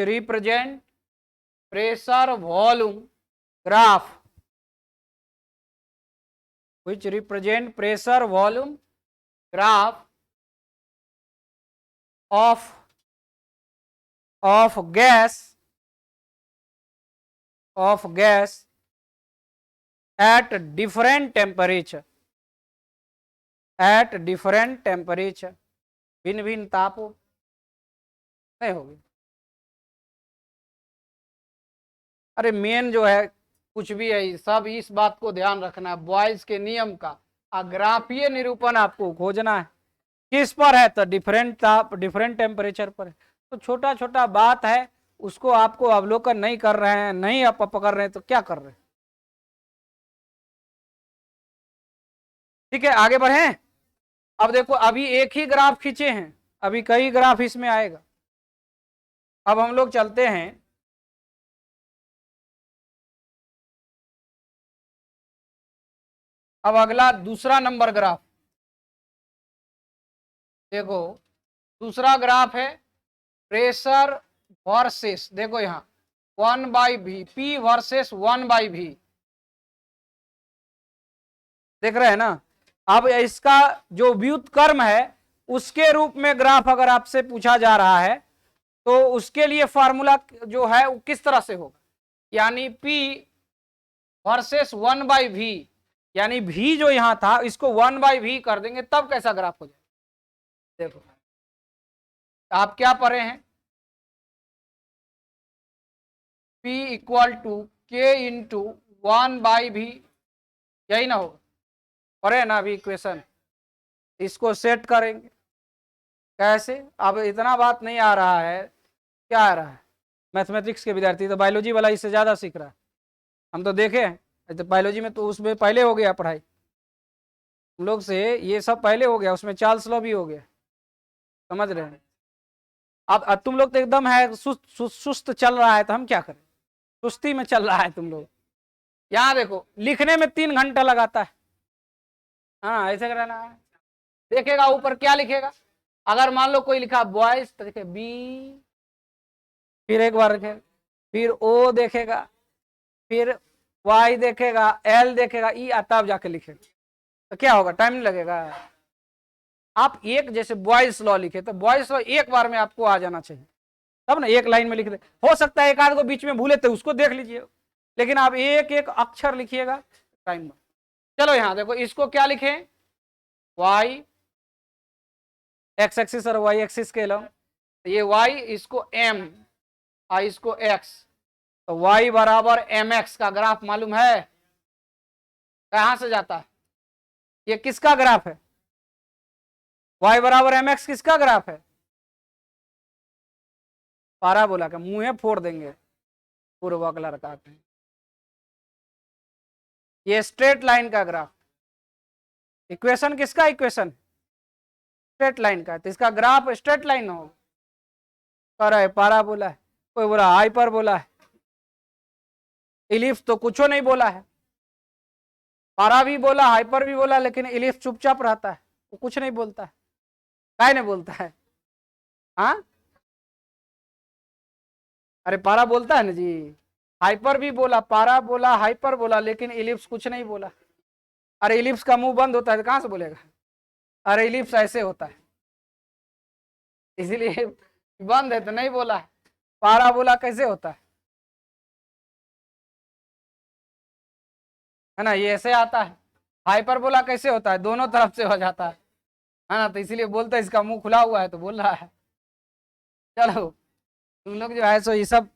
represent pressure volume graph of gas at different temperature भिन्न भिन्न तापों नहीं होगी। अरे मेन जो है कुछ भी है, सब इस बात को ध्यान रखना है, बॉयल्स के नियम का अग्राफीय निरूपण आपको खोजना है। किस पर है, तो डिफरेंट टेम्परेचर पर है। तो छोटा छोटा बात है, उसको आपको अवलोकन नहीं कर रहे हैं, नहीं आप पकड़ रहे हैं, तो क्या कर रहे हैं। ठीक है, आगे बढ़े। अब देखो, अभी एक ही ग्राफ खींचे हैं, अभी कई ग्राफ इसमें आएगा। अब हम लोग चलते हैं, अब अगला दूसरा नंबर ग्राफ देखो। दूसरा ग्राफ है प्रेशर वर्सेस, देखो यहां 1/v, P वर्सेस 1/v, देख रहे हैं ना। अब इसका जो व्युत्क्रम है उसके रूप में ग्राफ अगर आपसे पूछा जा रहा है, तो उसके लिए फॉर्मूला जो है वो किस तरह से होगा, यानी P वर्सेस 1/v, यानी v जो यहां था इसको 1/v कर देंगे, तब कैसा ग्राफ हो जाए। देखो आप क्या पढ़े हैं, P equal to K into 1/v, यही ना होगा, पढ़े ना अभी इक्वेशन। इसको सेट करेंगे कैसे, अब इतना बात नहीं आ रहा है, क्या आ रहा है, मैथमेटिक्स के विद्यार्थी तो बायोलॉजी वाला इससे ज्यादा सीख रहा है, हम तो देखे हैं, तो बायोलॉजी में तो उसमें पहले हो गया पढ़ाई, हम लोग से ये सब पहले हो गया, उसमें चार्ल्स लॉ भी हो गया, समझ रहे हैं। अब तुम लोग तो एकदम है सुस्त चल रहा है, तो हम क्या करें, सुस्ती में चल रहा है तुम लोग। यहाँ देखो लिखने में 3 घंटा लगाता है। हाँ ऐसे करना है। देखेगा ऊपर क्या लिखेगा, अगर मान लो कोई लिखा बॉयज तो देखे बी, फिर एक बार देखेगा, फिर ओ देखेगा, फिर वाई देखेगा, एल देखेगा, ई, तब जाके लिखेगा। तो क्या होगा, टाइम नहीं लगेगा। आप एक जैसे बॉयज लॉ लिखे तो बॉयज लॉ एक बार में आपको आ जाना चाहिए, तब ना एक लाइन में लिख दे। हो सकता है एक आध को बीच में भूले तो उसको देख लीजिए, लेकिन आप एक एक अक्षर लिखिएगा टाइम में। चलो यहां देखो इसको क्या लिखे, वाई एक्स एक्सिस और वाई एक्सिस के लंब, ये वाई इसको एम और इसको एक्स, तो वाई बराबर एम एक्स का ग्राफ मालूम है, कहां से जाता है, ये किसका ग्राफ है, वाई बराबर एम एक्स किसका ग्राफ है, पाराबोला का, मुंह फोड़ देंगे पूर्वक लड़का के। ये स्ट्रेट लाइन का ग्राफ, इक्वेशन किसका, इक्वेशन स्ट्रेट लाइन का है, तो इसका ग्राफ स्ट्रेट लाइन हो, कर है पाराबोला है, कोई बोला हाइपर बोला है, इलिप्स तो कुछ नहीं बोला है, पारा भी बोला हाइपर भी बोला, लेकिन इलिप्स चुपचाप रहता है, वो कुछ नहीं बोलता है, काय नहीं बोलता है। हाँ अरे पारा बोलता है ना जी, हाइपर भी बोला, पारा बोला, हाइपर बोला, लेकिन इलिप्स कुछ नहीं बोला। अरे इलिप्स का मुंह बंद होता है तो कहां से बोलेगा, अरे इलिप्स ऐसे होता है, इसीलिए बंद है तो नहीं बोला है। पारा बोला कैसे होता है ना, ये ऐसे आता है। हाइपर बोला कैसे होता है, दोनों तरफ से हो जाता है ना, तो इसीलिए बोलते है, इसका मुंह खुला हुआ है तो बोल रहा है। चलो तुम लोग जो है सो ये सब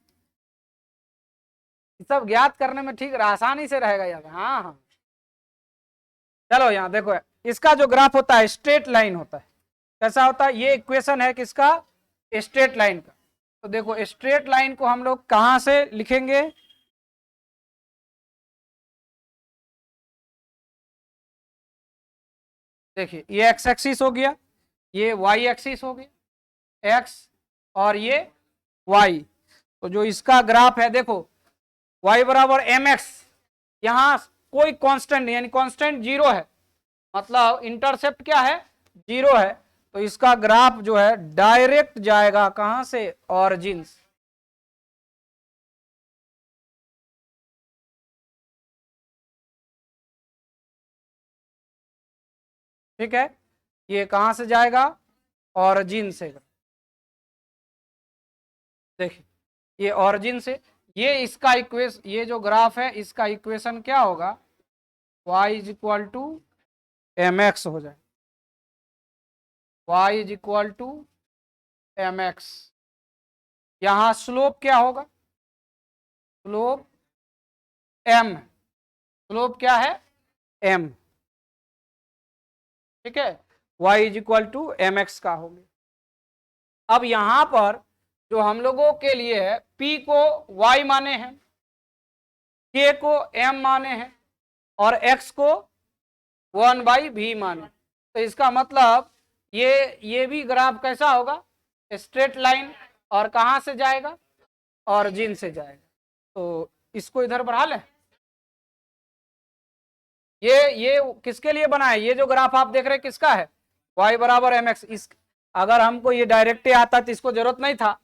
ज्ञात करने में ठीक आसानी से रहेगा यार। हाँ हाँ चलो यहाँ देखो, इसका जो ग्राफ होता है स्ट्रेट लाइन होता है, कैसा होता है, ये इक्वेशन है किसका, स्ट्रेट लाइन का। तो देखो स्ट्रेट लाइन को हम लोग कहां से लिखेंगे, देखिए ये एक्स एक्सिस हो गया, ये वाई एक्सिस हो गया, एक्स और ये वाई, तो जो इसका ग्राफ है देखो, वाई बराबर एम एक्स, यहां कोई कांस्टेंट नहीं, यानी कांस्टेंट जीरो है, मतलब इंटरसेप्ट क्या है, जीरो है, तो इसका ग्राफ जो है डायरेक्ट जाएगा कहां से, ऑरिजिन से। ठीक है, ये कहां से जाएगा, ऑरिजिन से। देखिए ये ऑरिजिन से, ये इसका इक्वेशन, ये जो ग्राफ है इसका इक्वेशन क्या होगा, y is equal to M X हो जाए, y is equal to M X. यहां स्लोप क्या होगा, स्लोप m, स्लोप क्या है m, ठीक है, y is equal to M X का हो गया। अब यहां पर जो हम लोगों के लिए है, p को y माने हैं, k को m माने हैं, और x को 1/v माने, तो इसका मतलब ये भी ग्राफ कैसा होगा, स्ट्रेट लाइन, और कहां से जाएगा, ऑरिजिन से जाएगा। तो इसको इधर बढ़ा लें, ये किसके लिए बना है, ये जो ग्राफ आप देख रहे हैं किसका है, y बराबर एम एक्स। इस अगर हमको ये डायरेक्ट आता तो इसको जरूरत नहीं था,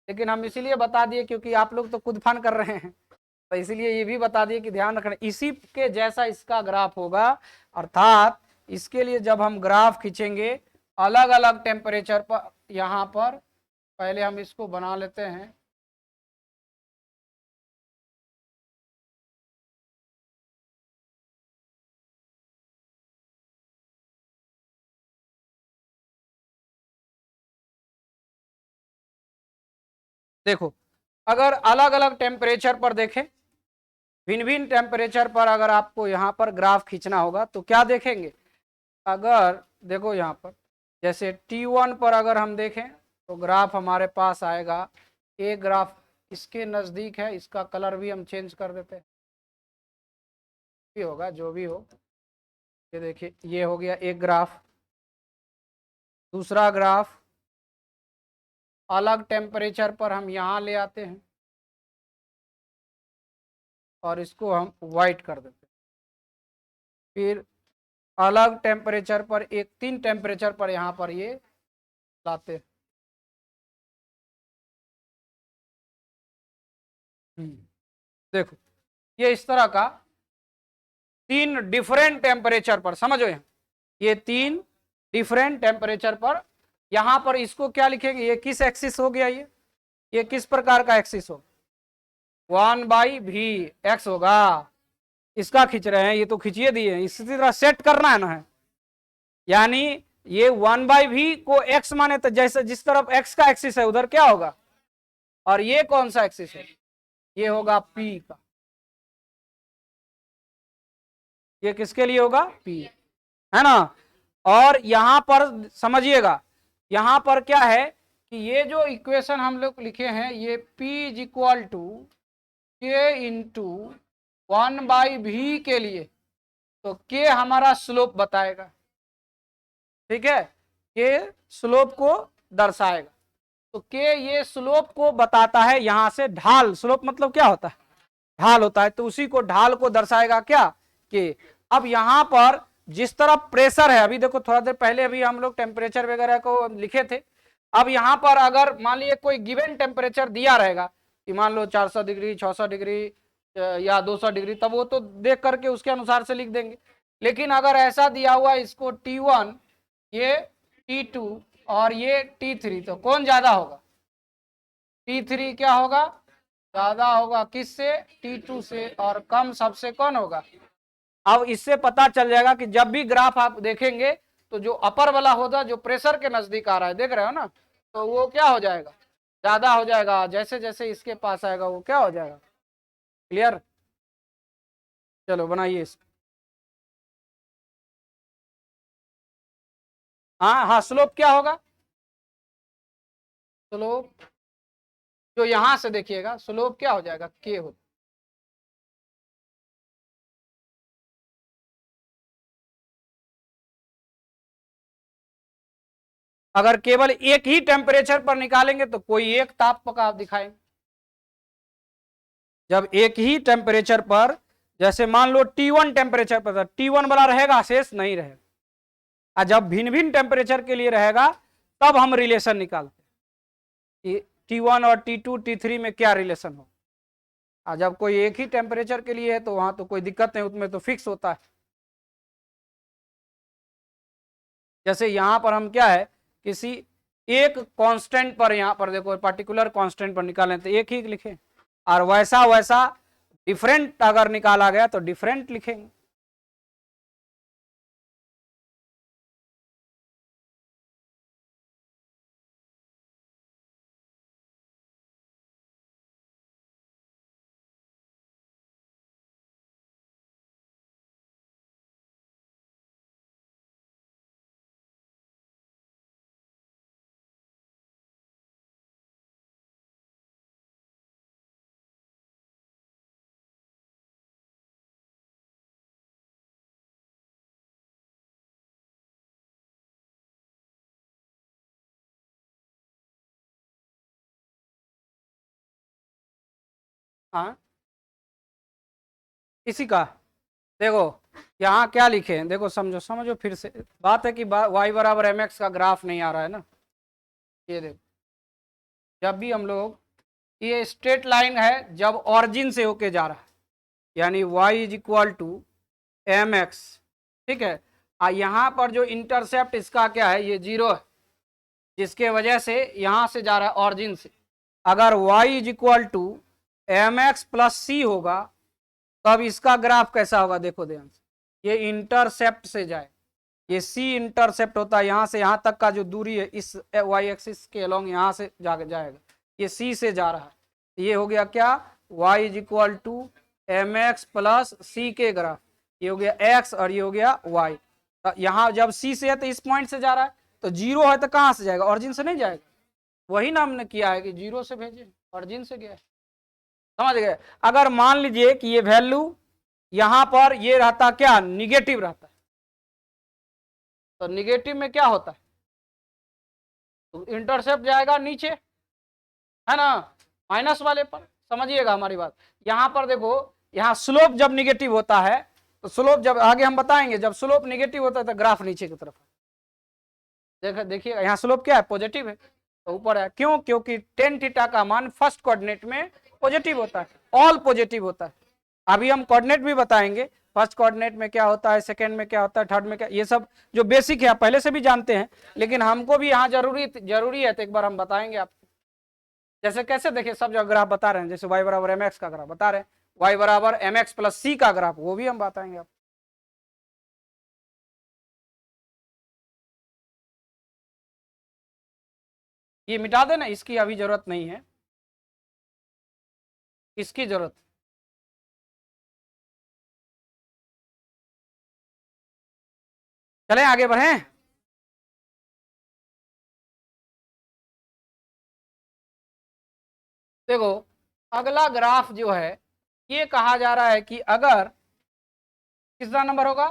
लेकिन हम इसीलिए बता दिए क्योंकि आप लोग तो खुद फन कर रहे हैं, तो इसलिए ये भी बता दिए कि ध्यान रखना, इसी के जैसा इसका ग्राफ होगा। अर्थात इसके लिए जब हम ग्राफ खींचेंगे अलग अलग टेम्परेचर पर, यहाँ पर पहले हम इसको बना लेते हैं, देखो अगर अलग अलग टेम्परेचर पर देखें, भिन्न भिन्न टेम्परेचर पर अगर आपको यहाँ पर ग्राफ खींचना होगा तो क्या देखेंगे, अगर देखो यहाँ पर जैसे T1 पर अगर हम देखें तो ग्राफ हमारे पास आएगा, एक ग्राफ इसके नज़दीक है, इसका कलर भी हम चेंज कर देते हैं, भी होगा जो भी हो। ये देखिए ये हो गया एक ग्राफ, दूसरा ग्राफ अलग टेम्परेचर पर हम यहाँ ले आते हैं और इसको हम वाइट कर देते हैं। फिर अलग टेम्परेचर पर एक 3 टेम्परेचर पर यहाँ पर ये लाते हैं। देखो ये इस तरह का 3 डिफरेंट टेम्परेचर पर, समझो ये 3 डिफरेंट टेम्परेचर पर, यहां पर इसको क्या लिखेंगे, ये किस एक्सिस हो गया, ये किस प्रकार का एक्सिस हो, 1/v एक्स होगा, इसका खींच रहे हैं, ये तो खींचिए दिए, इसी तरह सेट करना है ना है, यानी ये 1/v को x माने तो जैसे जिस तरफ x का एक्सिस है उधर क्या होगा, और ये कौन सा एक्सिस है, ये होगा p का, ये किसके लिए होगा, p, है ना। और यहां पर समझिएगा, यहां पर क्या है कि ये जो इक्वेशन हम लोग लिखे हैं, ये p is equal to k into 1/v के लिए, तो k हमारा स्लोप बताएगा, ठीक है, k स्लोप को दर्शाएगा, तो k ये स्लोप को बताता है, यहां से ढाल, स्लोप मतलब क्या होता है, ढाल होता है, तो उसी को ढाल को दर्शाएगा क्या, k। अब यहां पर जिस तरफ प्रेशर है, अभी देखो थोड़ा देर पहले अभी हम लोग टेम्परेचर वगैरह को लिखे थे, अब यहां पर अगर मान लीजिए कोई गिवन टेम्परेचर दिया रहेगा कि मान लो 400 डिग्री 600 डिग्री या 200 डिग्री, तब वो तो देख करके उसके अनुसार से लिख देंगे, लेकिन अगर ऐसा दिया हुआ इसको T1, ये T2 और ये T3, तो कौन ज्यादा होगा, T3 क्या होगा, ज्यादा होगा किससे, T2 से, और कम सबसे कौन होगा। अब इससे पता चल जाएगा कि जब भी ग्राफ आप देखेंगे तो जो अपर वाला होगा, जो प्रेशर के नजदीक आ रहा है, देख रहे हो ना, तो वो क्या हो जाएगा, ज्यादा हो जाएगा, जैसे जैसे इसके पास आएगा वो क्या हो जाएगा, क्लियर। चलो बनाइए इसको, हाँ हाँ, स्लोप क्या होगा, स्लोप जो यहां से देखिएगा, स्लोप क्या हो जाएगा, के हो, अगर केवल एक ही टेम्परेचर पर निकालेंगे तो कोई एक ताप का आप दिखाएंगे, जब एक ही टेम्परेचर पर, जैसे मान लो T1 टेम्परेचर पर, T1 वाला रहेगा, शेष नहीं रहेगा, और जब भिन्न भिन्न टेम्परेचर के लिए रहेगा तब हम रिलेशन निकालते हैं कि T1 और T2 T3 में क्या रिलेशन हो, और जब कोई एक ही टेम्परेचर के लिए है तो वहां तो कोई दिक्कत नहीं, उसमें तो फिक्स होता है। जैसे यहां पर हम क्या है, किसी एक कांस्टेंट पर, यहां पर देखो पर्टिकुलर कांस्टेंट पर निकालें तो एक ही लिखें, और वैसा वैसा डिफरेंट अगर निकाला गया तो डिफरेंट लिखेंगे। हाँ इसी का, देखो यहाँ क्या लिखे हैं, देखो समझो समझो फिर से, बात है कि y बराबर mx का ग्राफ नहीं आ रहा है ना, ये देखो, जब भी हम लोग, ये स्ट्रेट लाइन है जब ऑरिजिन से होके जा रहा है, यानी y is equal to mx, ठीक है, यहाँ पर जो इंटरसेप्ट इसका क्या है, ये 0 है, जिसके वजह से यहाँ से जा रहा है ऑरिजिन से, अगर y is equal to mx plus C होगा, तब इसका ग्राफ कैसा होगा, देखो ध्यान से, ये इंटरसेप्ट से जाए, ये सी इंटरसेप्ट होता है, यहाँ से यहाँ तक का जो दूरी है इस वाई एक्सिस के अलोंग यहाँ से जाएगा, ये सी से जा रहा है, ये हो गया क्या, y is equal to M X plus C के ग्राफ, ये हो गया x और ये हो गया y, यहाँ जब c से है तो इस पॉइंट से जा रहा है, तो 0 है तो कहाँ से जाएगा, ऑरिजिन से नहीं जाएगा, वही ना हमने किया है कि 0 से भेजे, ऑरिजिन से गया, समझ गए। अगर मान लीजिए कि ये वैल्यू यहां पर ये रहता क्या, निगेटिव रहता है, तो निगेटिव में क्या होता है, तो इंटरसेप्ट जाएगा नीचे, है ना, माइनस वाले पर समझिएगा हमारी बात। यहां पर देखो, यहां स्लोप जब निगेटिव होता है तो स्लोप जब आगे हम बताएंगे, जब स्लोप निगेटिव होता है तो ग्राफ नीचे की तरफ देखिए यहाँ स्लोप क्या है, पॉजिटिव है तो ऊपर है। क्यों? क्योंकि टेन थीटा का मान फर्स्ट कोऑर्डिनेट में पॉजिटिव होता है, ऑल पॉजिटिव होता है। अभी हम कोऑर्डिनेट भी बताएंगे, फर्स्ट कोऑर्डिनेट में क्या होता है, सेकंड में क्या होता है, थर्ड में क्या, ये सब जो बेसिक है आप पहले से भी जानते हैं, लेकिन हमको भी यहाँ जरूरी है तो एक बार हम बताएंगे आपको। जैसे कैसे देखिए, सब जो ग्राफ बता रहे हैं, जैसे y बराबर एम एक्स का ग्राफ बता रहे हैं, y बराबर एम एक्स प्लस सी का ग्राफ, वो भी हम बताएंगे आपको। ये मिटा देना, इसकी अभी जरूरत नहीं है, इसकी जरूरत। चलें आगे बढ़ें। देखो अगला ग्राफ जो है, ये कहा जा रहा है कि अगर कितना नंबर होगा,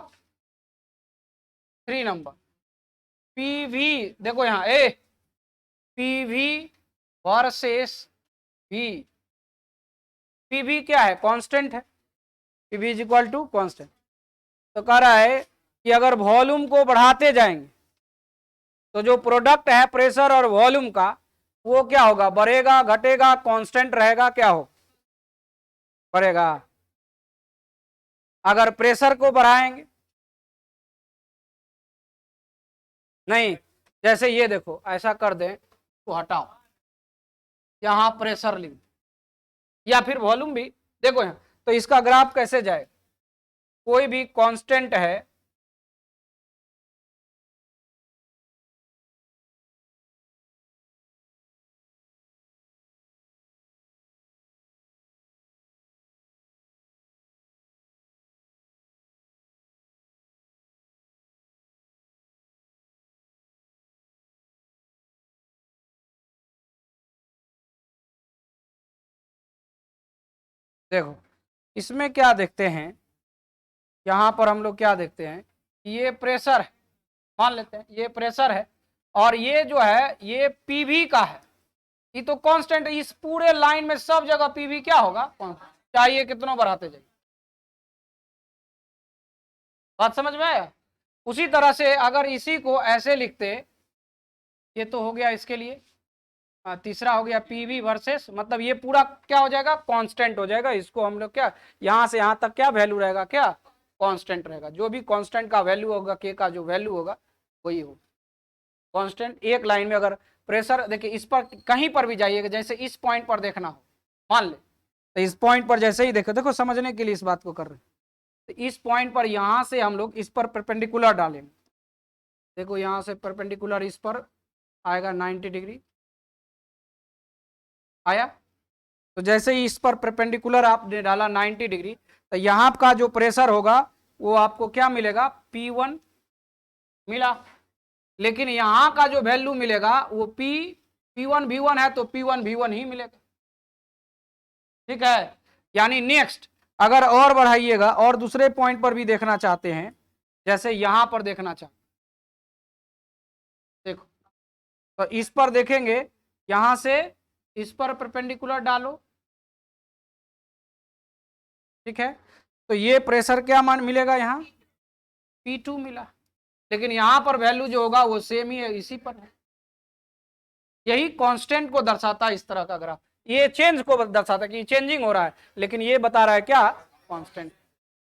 3 नंबर, पीवी, देखो यहाँ ए, पीवी वर्सेस वी, पीवी क्या है, कांस्टेंट है, PV is equal to constant. तो कह रहा है कि अगर वॉल्यूम को बढ़ाते जाएंगे तो जो प्रोडक्ट है प्रेशर और वॉल्यूम का, वो क्या होगा, बढ़ेगा, घटेगा, कांस्टेंट रहेगा, क्या हो, बढ़ेगा। अगर प्रेशर को बढ़ाएंगे, नहीं, जैसे ये देखो ऐसा कर दें तो हटाओ, यहां प्रेशर लिख या फिर वॉल्यूम भी, देखो यहाँ तो इसका ग्राफ कैसे जाए, कोई भी कांस्टेंट है, देखो इसमें क्या देखते हैं, यहां पर हम लोग क्या देखते हैं, ये प्रेशर है, मान लेते हैं ये प्रेशर है, और ये जो है ये पीवी का है, ये तो कांस्टेंट, इस पूरे लाइन में सब जगह पीवी क्या होगा, चाहिए कितना बढ़ाते जाइए। बात समझ में आया? उसी तरह से अगर इसी को ऐसे लिखते, ये तो हो गया इसके लिए, तीसरा हो गया पीवी वर्सेस, मतलब ये पूरा क्या हो जाएगा, कांस्टेंट हो जाएगा। इसको हम लोग क्या, यहां से यहां तक क्या वैल्यू रहेगा, क्या कांस्टेंट रहेगा, जो भी कांस्टेंट का वैल्यू होगा, के का जो वैल्यू होगा वही होगा कांस्टेंट। एक लाइन में अगर प्रेशर देखिए, इस पर कहीं पर भी जाइएगा, जैसे इस पॉइंट पर देखना हो, मान ले तो इस पॉइंट पर जैसे ही देखो, देखो समझने के लिए इस बात को कर रहे हैं, तो इस पॉइंट पर यहां से हम लोग इस पर परपेंडिकुलर डालेंगे, देखो यहां से परपेंडिकुलर इस पर आएगा 90 डिग्री आया, तो जैसे ही इस पर परपेंडिकुलर आपने डाला 90 डिग्री, तो यहाँ का जो प्रेशर होगा वो आपको क्या मिलेगा, P1 मिला, लेकिन यहाँ का जो वैल्यू मिलेगा वो P1 V1 है तो P1 V1 ही मिलेगा, ठीक है। यानी नेक्स्ट अगर और बढ़ाइएगा और दूसरे पॉइंट पर भी देखना चाहते हैं, जैसे यहां पर देखना चाहते, देखो तो इस पर देखेंगे, यहां से इस पर परपेंडिकुलर डालो, ठीक है, तो ये प्रेशर क्या मान मिलेगा, यहाँ P2 मिला, लेकिन यहां पर वैल्यू जो होगा वो सेम ही है, इसी पर है। यही कांस्टेंट को दर्शाता है इस तरह का ग्राफ, ये चेंज को दर्शाता है कि चेंजिंग हो रहा है, लेकिन ये बता रहा है क्या, कांस्टेंट।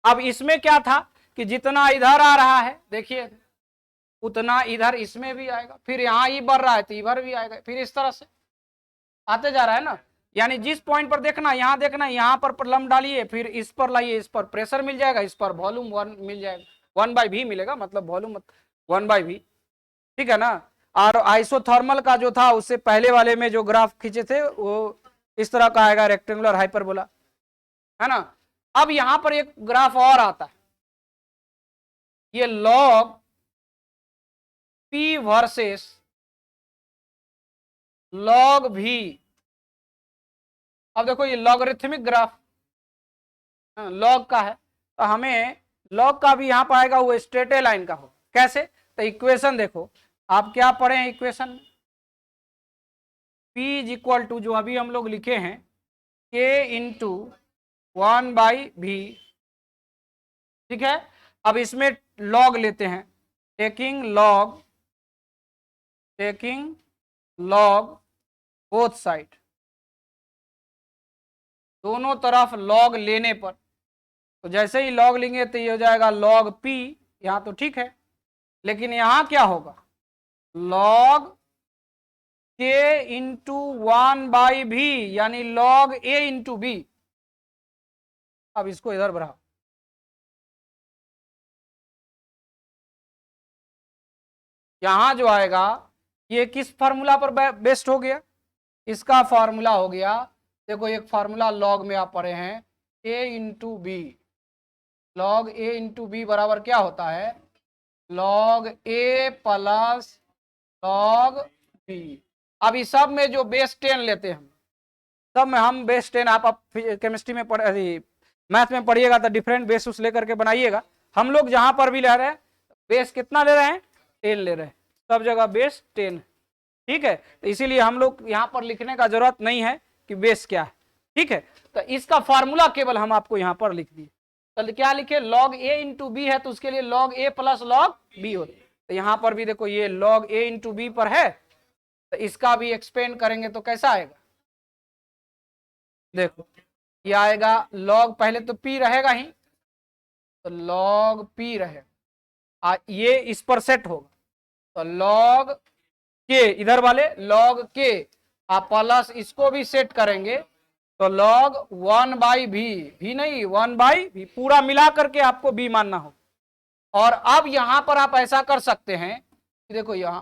अब इसमें क्या था कि जितना इधर आ रहा है देखिए, उतना इधर इसमें भी आएगा, फिर यहाँ ही बढ़ रहा है तो इधर भी आएगा, फिर इस तरह से आते जा रहा है ना। यानी जिस पॉइंट पर देखना, यहाँ देखना, यहाँ पर लंब डालिए, फिर इस पर लाइए, इस पर प्रेशर मिल जाएगा, इस पर वॉल्यूम 1 मिल जाएगा, 1/v मिलेगा, मतलब वॉल्यूम 1/v, ठीक है ना। और आइसोथर्मल का जो था उससे पहले वाले में जो ग्राफ खींचे थे वो इस तरह का आएगा, रेक्टेंगुलर हाइपरबोला, है ना। अब यहां पर एक ग्राफ और आता है, ये log P versus log V। अब देखो ये लॉगरिथमिक ग्राफ लॉग का है, तो हमें लॉग का भी यहां पाएगा वो स्ट्रेट लाइन का हो, कैसे, तो इक्वेशन देखो, आप क्या पढ़े हैं equation, P is equal to जो अभी हम लोग लिखे हैं K इंटू 1/v। ठीक है, अब इसमें लॉग लेते हैं, टेकिंग लॉग बोथ साइड, दोनों तरफ लॉग लेने पर, तो जैसे ही लॉग लेंगे तो ये हो जाएगा log p, यहां तो ठीक है, लेकिन यहां क्या होगा, log k इंटू 1/v, यानी log a इंटू b। अब इसको इधर बढ़ाओ, यहां जो आएगा ये किस फॉर्मूला पर बेस्ड हो गया, इसका फॉर्मूला हो गया, देखो एक फॉर्मूला लॉग में आप पढ़े हैं, a into B, log a into B बराबर क्या होता है, log a plus log b। अब इस सब में जो बेस 10 लेते हैं, सब में हम बेस 10, आप केमिस्ट्री में पढ़े, मैथ में पढ़िएगा तो डिफरेंट बेस उस लेकर के बनाइएगा। हम लोग जहां पर भी ले रहे हैं बेस कितना ले रहे हैं, 10 ले रहे हैं, सब जगह बेस 10। ठीक है, तो इसीलिए हम लोग यहां पर लिखने का जरूरत नहीं है कि बेस क्या है। ठीक है, तो इसका फॉर्मूला केवल हम आपको यहां पर लिख दिए, तो क्या लिखे, log a इंटू बी है तो उसके लिए log a plus log b होता है, तो यहां पर भी देखो ये log a इंटू बी पर है, तो इसका भी एक्सपेंड करेंगे तो कैसा आएगा, देखो ये आएगा log, पहले तो p रहेगा ही, तो log p रहेगा, ये इस पर सेट होगा, तो log k, इधर वाले log k, आप प्लस इसको भी सेट करेंगे तो log 1/v, भी नहीं 1/v, पूरा मिला करके आपको b मानना हो। और अब यहां पर आप ऐसा कर सकते हैं कि देखो यहां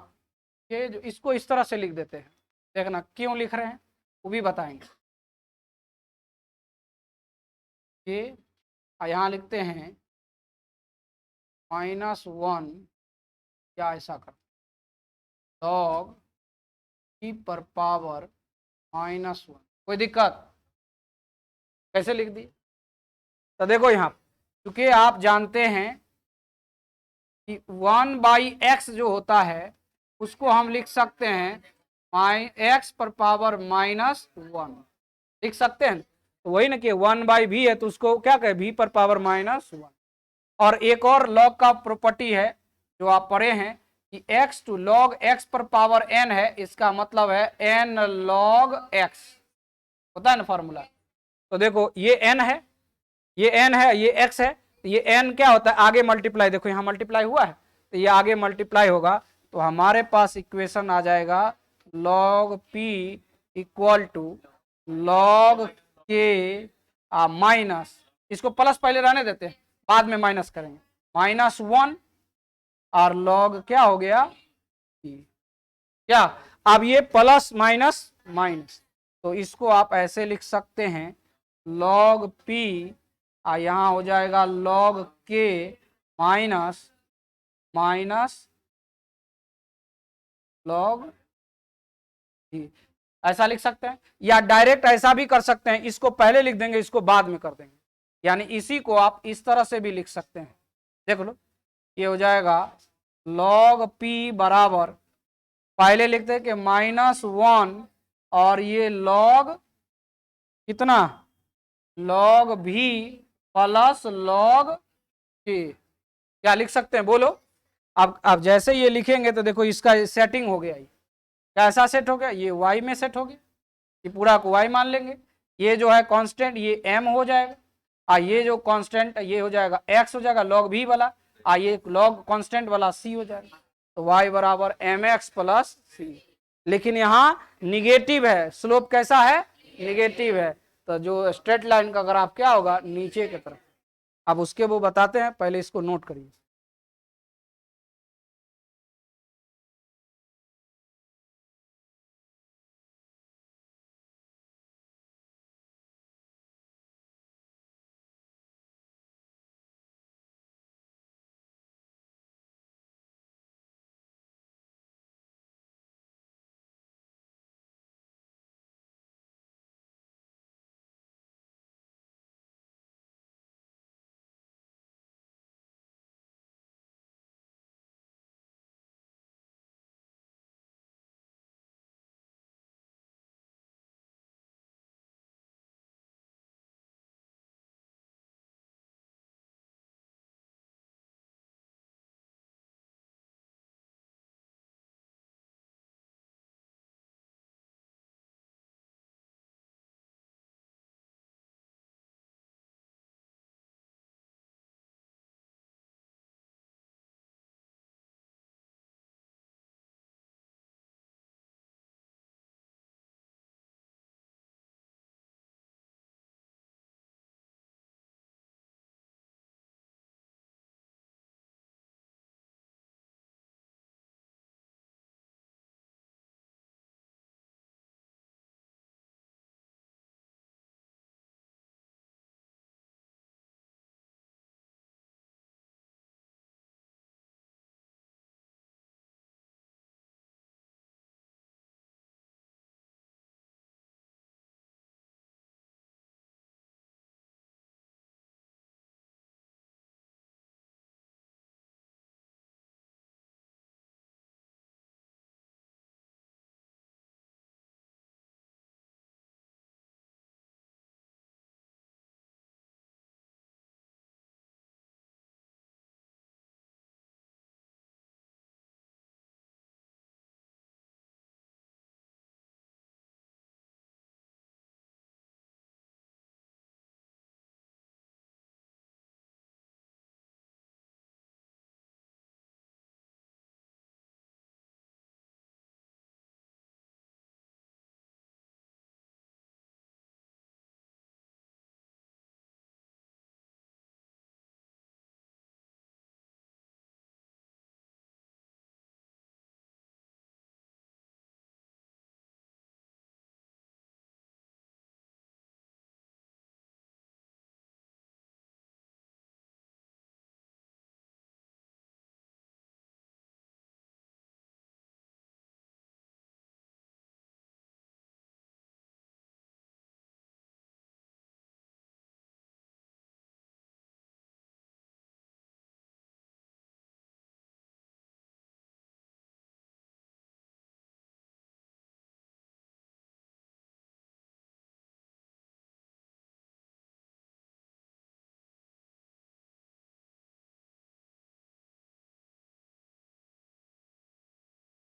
ये जो इसको इस तरह से लिख देते हैं, देखना क्यों लिख रहे हैं वो भी बताएंगे। ये यहां लिखते हैं -1, या ऐसा कर log e पर पावर -1, कोई दिक्कत, कैसे लिख दी, तो देखो यहां क्योंकि आप जानते हैं कि 1/x जो होता है उसको हम लिख सकते हैं x पर पावर -1, लिख सकते हैं, तो वही ना कि 1/v है तो उसको क्या कहे, v पर पावर -1। और एक और लॉग का प्रॉपर्टी है जो आप पढ़े हैं कि x टू log x पर पावर n है, इसका मतलब है n log x, होता है ना फॉर्मूला। तो देखो ये n है, ये n है, ये x है, तो ये n क्या होता है, आगे मल्टीप्लाई, देखो यहाँ मल्टीप्लाई हुआ है तो ये आगे मल्टीप्लाई होगा, तो हमारे पास इक्वेशन आ जाएगा log p equal to log k minus, इसको प्लस पहले रहने देते हैं बाद में माइनस करेंगे, -1 और log क्या हो गया क्या, अब ये प्लस माइनस माइनस, तो इसको आप ऐसे लिख सकते हैं log p, यहां हो जाएगा log k minus log p, ऐसा लिख सकते हैं, या डायरेक्ट ऐसा भी कर सकते हैं, इसको पहले लिख देंगे इसको बाद में कर देंगे, यानी इसी को आप इस तरह से भी लिख सकते हैं, देख लो ये हो जाएगा log p बराबर, पहले लिखते हैं कि -1 और ये log कितना, log v plus log k, क्या लिख सकते हैं बोलो। अब जैसे ये लिखेंगे तो देखो इसका सेटिंग हो गया, कैसा सेट हो गया, ये y में सेट हो गया, ये पूरा को y मान लेंगे, ये जो है कांस्टेंट ये m हो जाएगा, ये जो कांस्टेंट ये हो जाएगा x हो जाएगा log v वाला, ये log कांस्टेंट वाला c हो जाएगा, तो y बराबर mx प्लस c। लेकिन यहाँ निगेटिव है, स्लोप कैसा है, निगेटिव है, तो जो स्ट्रेट लाइन का ग्राफ क्या होगा, नीचे की तरफ। अब उसके वो बताते हैं, पहले इसको नोट करिए।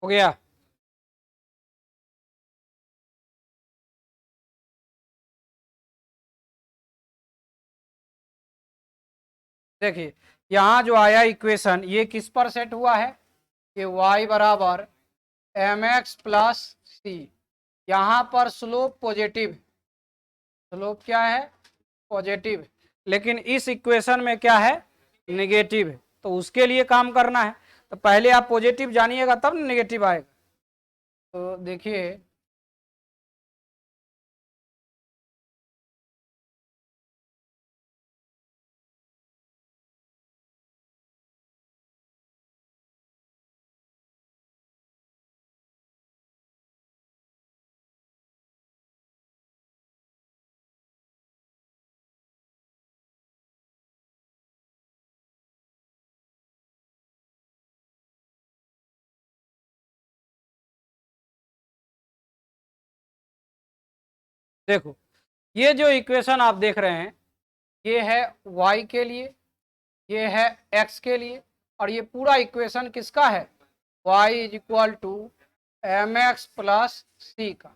हो गया। देखिए यहाँ जो आया इक्वेशन, ये किस पर सेट हुआ है, ये y बराबर mx प्लस सी। यहाँ पर स्लोप पॉजिटिव, स्लोप क्या है, पॉजिटिव, लेकिन इस इक्वेशन में क्या है, नेगेटिव है। तो उसके लिए काम करना है, तो पहले आप पॉजिटिव जानिएगा तब नेगेटिव आएगा। तो देखिए देखो, ये जो इक्वेशन आप देख रहे हैं, ये है y के लिए, ये है x के लिए, और ये पूरा इक्वेशन किसका है, y is equal to M X plus C का।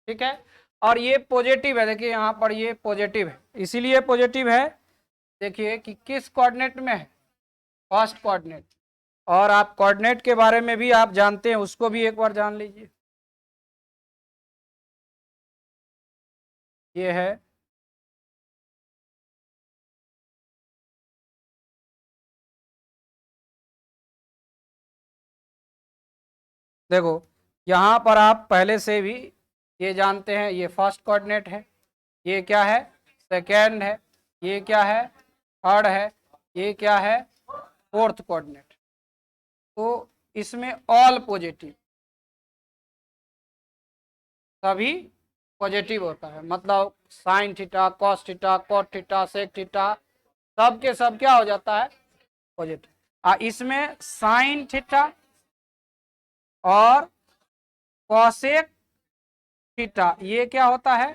ठीक है, और ये पॉजिटिव है, देखिए यहाँ पर ये पॉजिटिव है, इसीलिए पॉजिटिव है। देखिए कि किस कोऑर्डिनेट में है, फर्स्ट कोऑर्डिनेट। और आप कोऑर्डिनेट के बारे में भी आप जानते हैं, उसको भी एक बार जान लीजिए। ये है देखो, यहाँ पर आप पहले से भी ये जानते हैं, ये फर्स्ट कोऑर्डिनेट है, ये क्या है, सेकेंड है, ये क्या है, थर्ड है, ये क्या है, फोर्थ कोऑर्डिनेट। तो इसमें ऑल पॉजिटिव, सभी पॉजिटिव होता है, मतलब sine theta, cos theta, cot theta, sec theta, सब के सब क्या हो जाता है, पॉजिटिव। इसमें साइन थीटा और कॉसेक थीटा ये क्या होता है,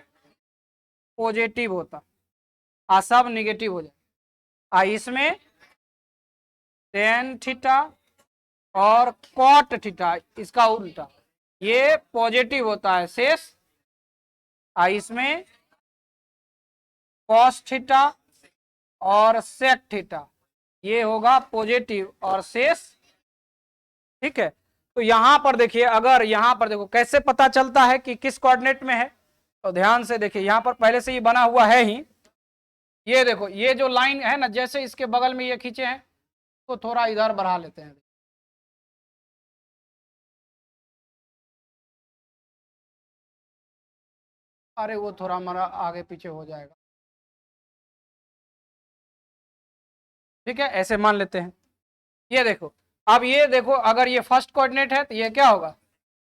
पॉजिटिव होता, सब निगेटिव हो जाए। इसमें टेन थीटा और कॉट थीटा, इसका उल्टा, ये पॉजिटिव होता है शेष। इसमें कॉस थीटा और सेक थीटा ये होगा पॉजिटिव और शेष। ठीक है, तो यहां पर देखिए, अगर यहां पर देखो कैसे पता चलता है कि किस कोऑर्डिनेट में है, तो ध्यान से देखिए, यहां पर पहले से ही बना हुआ है ही। ये देखो, ये जो लाइन है ना, जैसे इसके बगल में ये खींचे हैं, तो थोड़ा इधर बढ़ा लेते हैं। अरे वो थोड़ा हमारा आगे पीछे हो जाएगा। ठीक है, ऐसे मान लेते हैं। ये देखो, अब ये देखो, अगर ये फर्स्ट कोऑर्डिनेट है तो ये क्या होगा,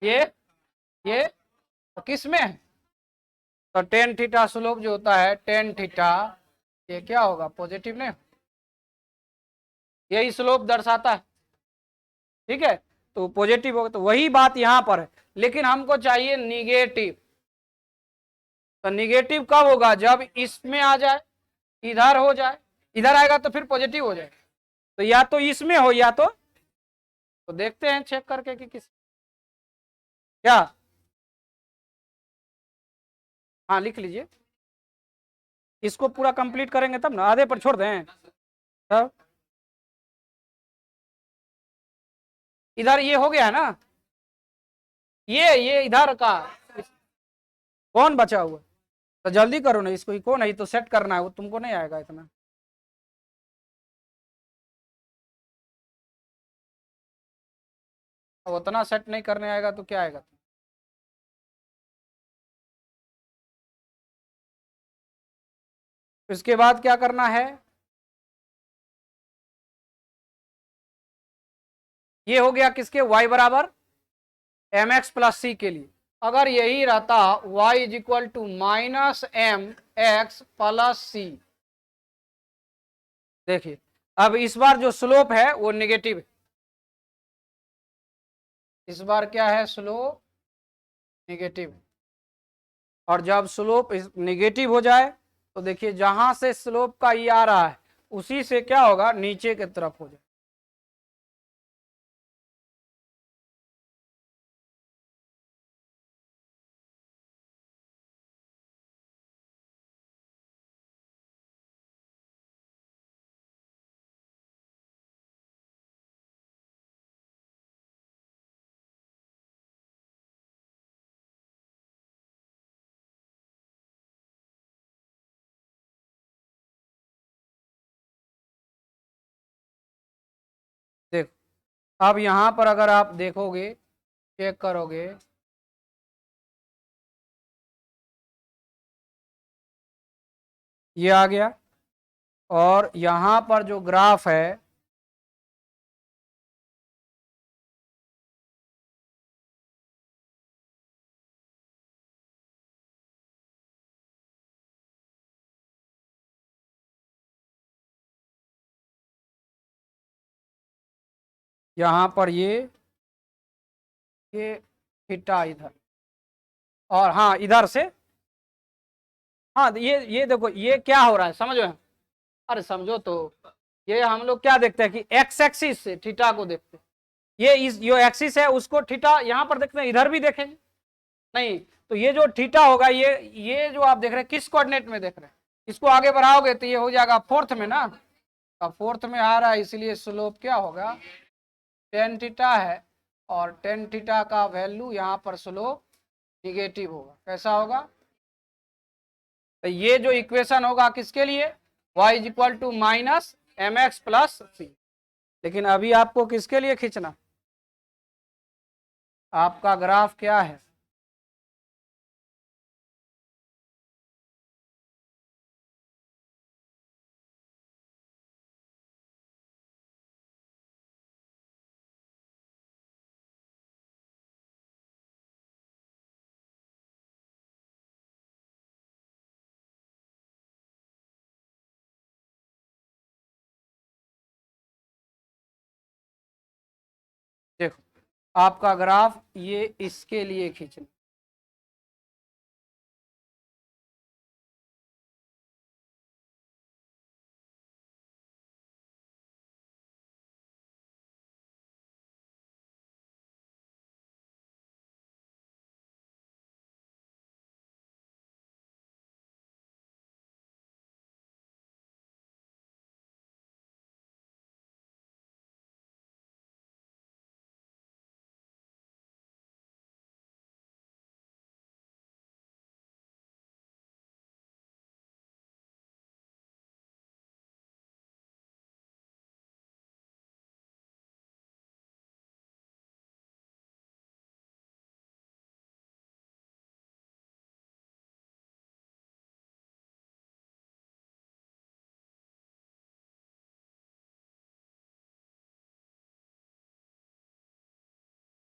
ये तो किस में है, तो टेन थीटा स्लोप जो होता है टेन थीटा, ये क्या होगा, पॉजिटिव नहीं, यही स्लोप दर्शाता है। ठीक है, तो पॉजिटिव होगा, तो वही बात यहां पर है, लेकिन हमको चाहिए निगेटिव। तो निगेटिव कब होगा, जब इसमें आ जाए, इधर हो जाए, इधर आएगा तो फिर पॉजिटिव हो जाए। तो या तो इसमें हो या तो देखते हैं चेक करके कि किस, क्या, हाँ लिख लीजिए, इसको पूरा कंप्लीट करेंगे तब ना, आधे पर छोड़ दें तब। इधर ये हो गया है ना, ये इधर का कौन बचा हुआ, तो जल्दी करो ना इसको, कौन है, तो सेट करना है, वो तुमको नहीं आएगा इतना। अब उतना सेट नहीं करने आएगा तो क्या आएगा। इसके बाद क्या करना है, ये हो गया किसके, y बराबर एम एक्स प्लस सी के लिए। अगर यही रहता y is equal to minus M X plus C, देखिए अब इस बार जो स्लोप है वो नेगेटिव है, इस बार क्या है, स्लोप नेगेटिव है। और जब स्लोप नेगेटिव हो जाए, तो देखिए जहां से स्लोप का ये आ रहा है, उसी से क्या होगा, नीचे की तरफ हो जाए। अब यहां पर अगर आप देखोगे, चेक करोगे, ये आ गया, और यहां पर जो ग्राफ है यहां पर ये थीटा इधर, और हाँ इधर से, हाँ ये देखो ये क्या हो रहा है समझो, अरे समझो तो, ये हम लोग क्या देखते हैं कि एक्स एक्सिस से थीटा को देखते हैं, ये इस जो एक्सिस है उसको थीटा यहां पर देखते हैं, इधर भी देखेंगे नहीं, तो ये जो थीटा होगा, ये जो आप देख रहे हैं किस कोऑर्डिनेट में देख रहे हैं, इसको आगे बढ़ाओगे तो ये हो जाएगा फोर्थ में ना, अब फोर्थ में आ रहा है, इसलिए स्लोप क्या होगा, टेन थीटा है, और टेन थीटा का वैल्यू यहाँ पर स्लोप निगेटिव होगा, कैसा होगा, तो ये जो इक्वेशन होगा किसके लिए, y is equal to minus M X plus C, लेकिन अभी आपको किसके लिए खींचना, आपका ग्राफ क्या है, देखो आपका ग्राफ ये इसके लिए खींचना,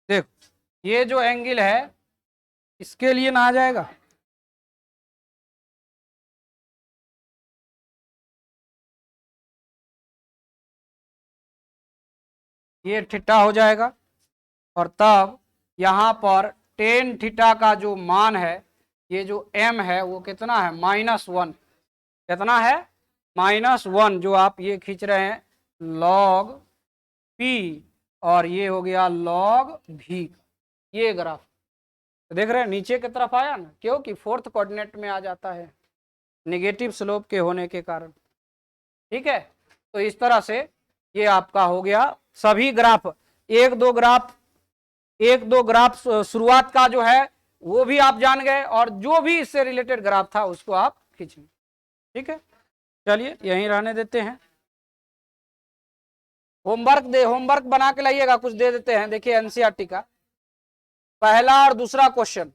देखो ये जो एंगल है इसके लिए ना आ जाएगा, ये थीटा हो जाएगा, और तब यहाँ पर टेन थीटा का जो मान है, ये जो m है वो कितना है, -1, कितना है, -1, जो आप ये खींच रहे हैं log p, और ये हो गया log v, ये ग्राफ देख रहे हैं नीचे की तरफ आया ना, क्योंकि फोर्थ कोऑर्डिनेट में आ जाता है निगेटिव स्लोप के होने के कारण, ठीक है, तो इस तरह से ये आपका हो गया सभी ग्राफ, एक दो ग्राफ शुरुआत का जो है वो भी आप जान गए, और जो भी इससे रिलेटेड ग्राफ था उसको आप खींचिए, ठीक है, चलिए यहीं रहने देते हैं, होमवर्क बना के लाइएगा, कुछ दे देते हैं, देखिए एनसीईआरटी का पहला और दूसरा क्वेश्चन,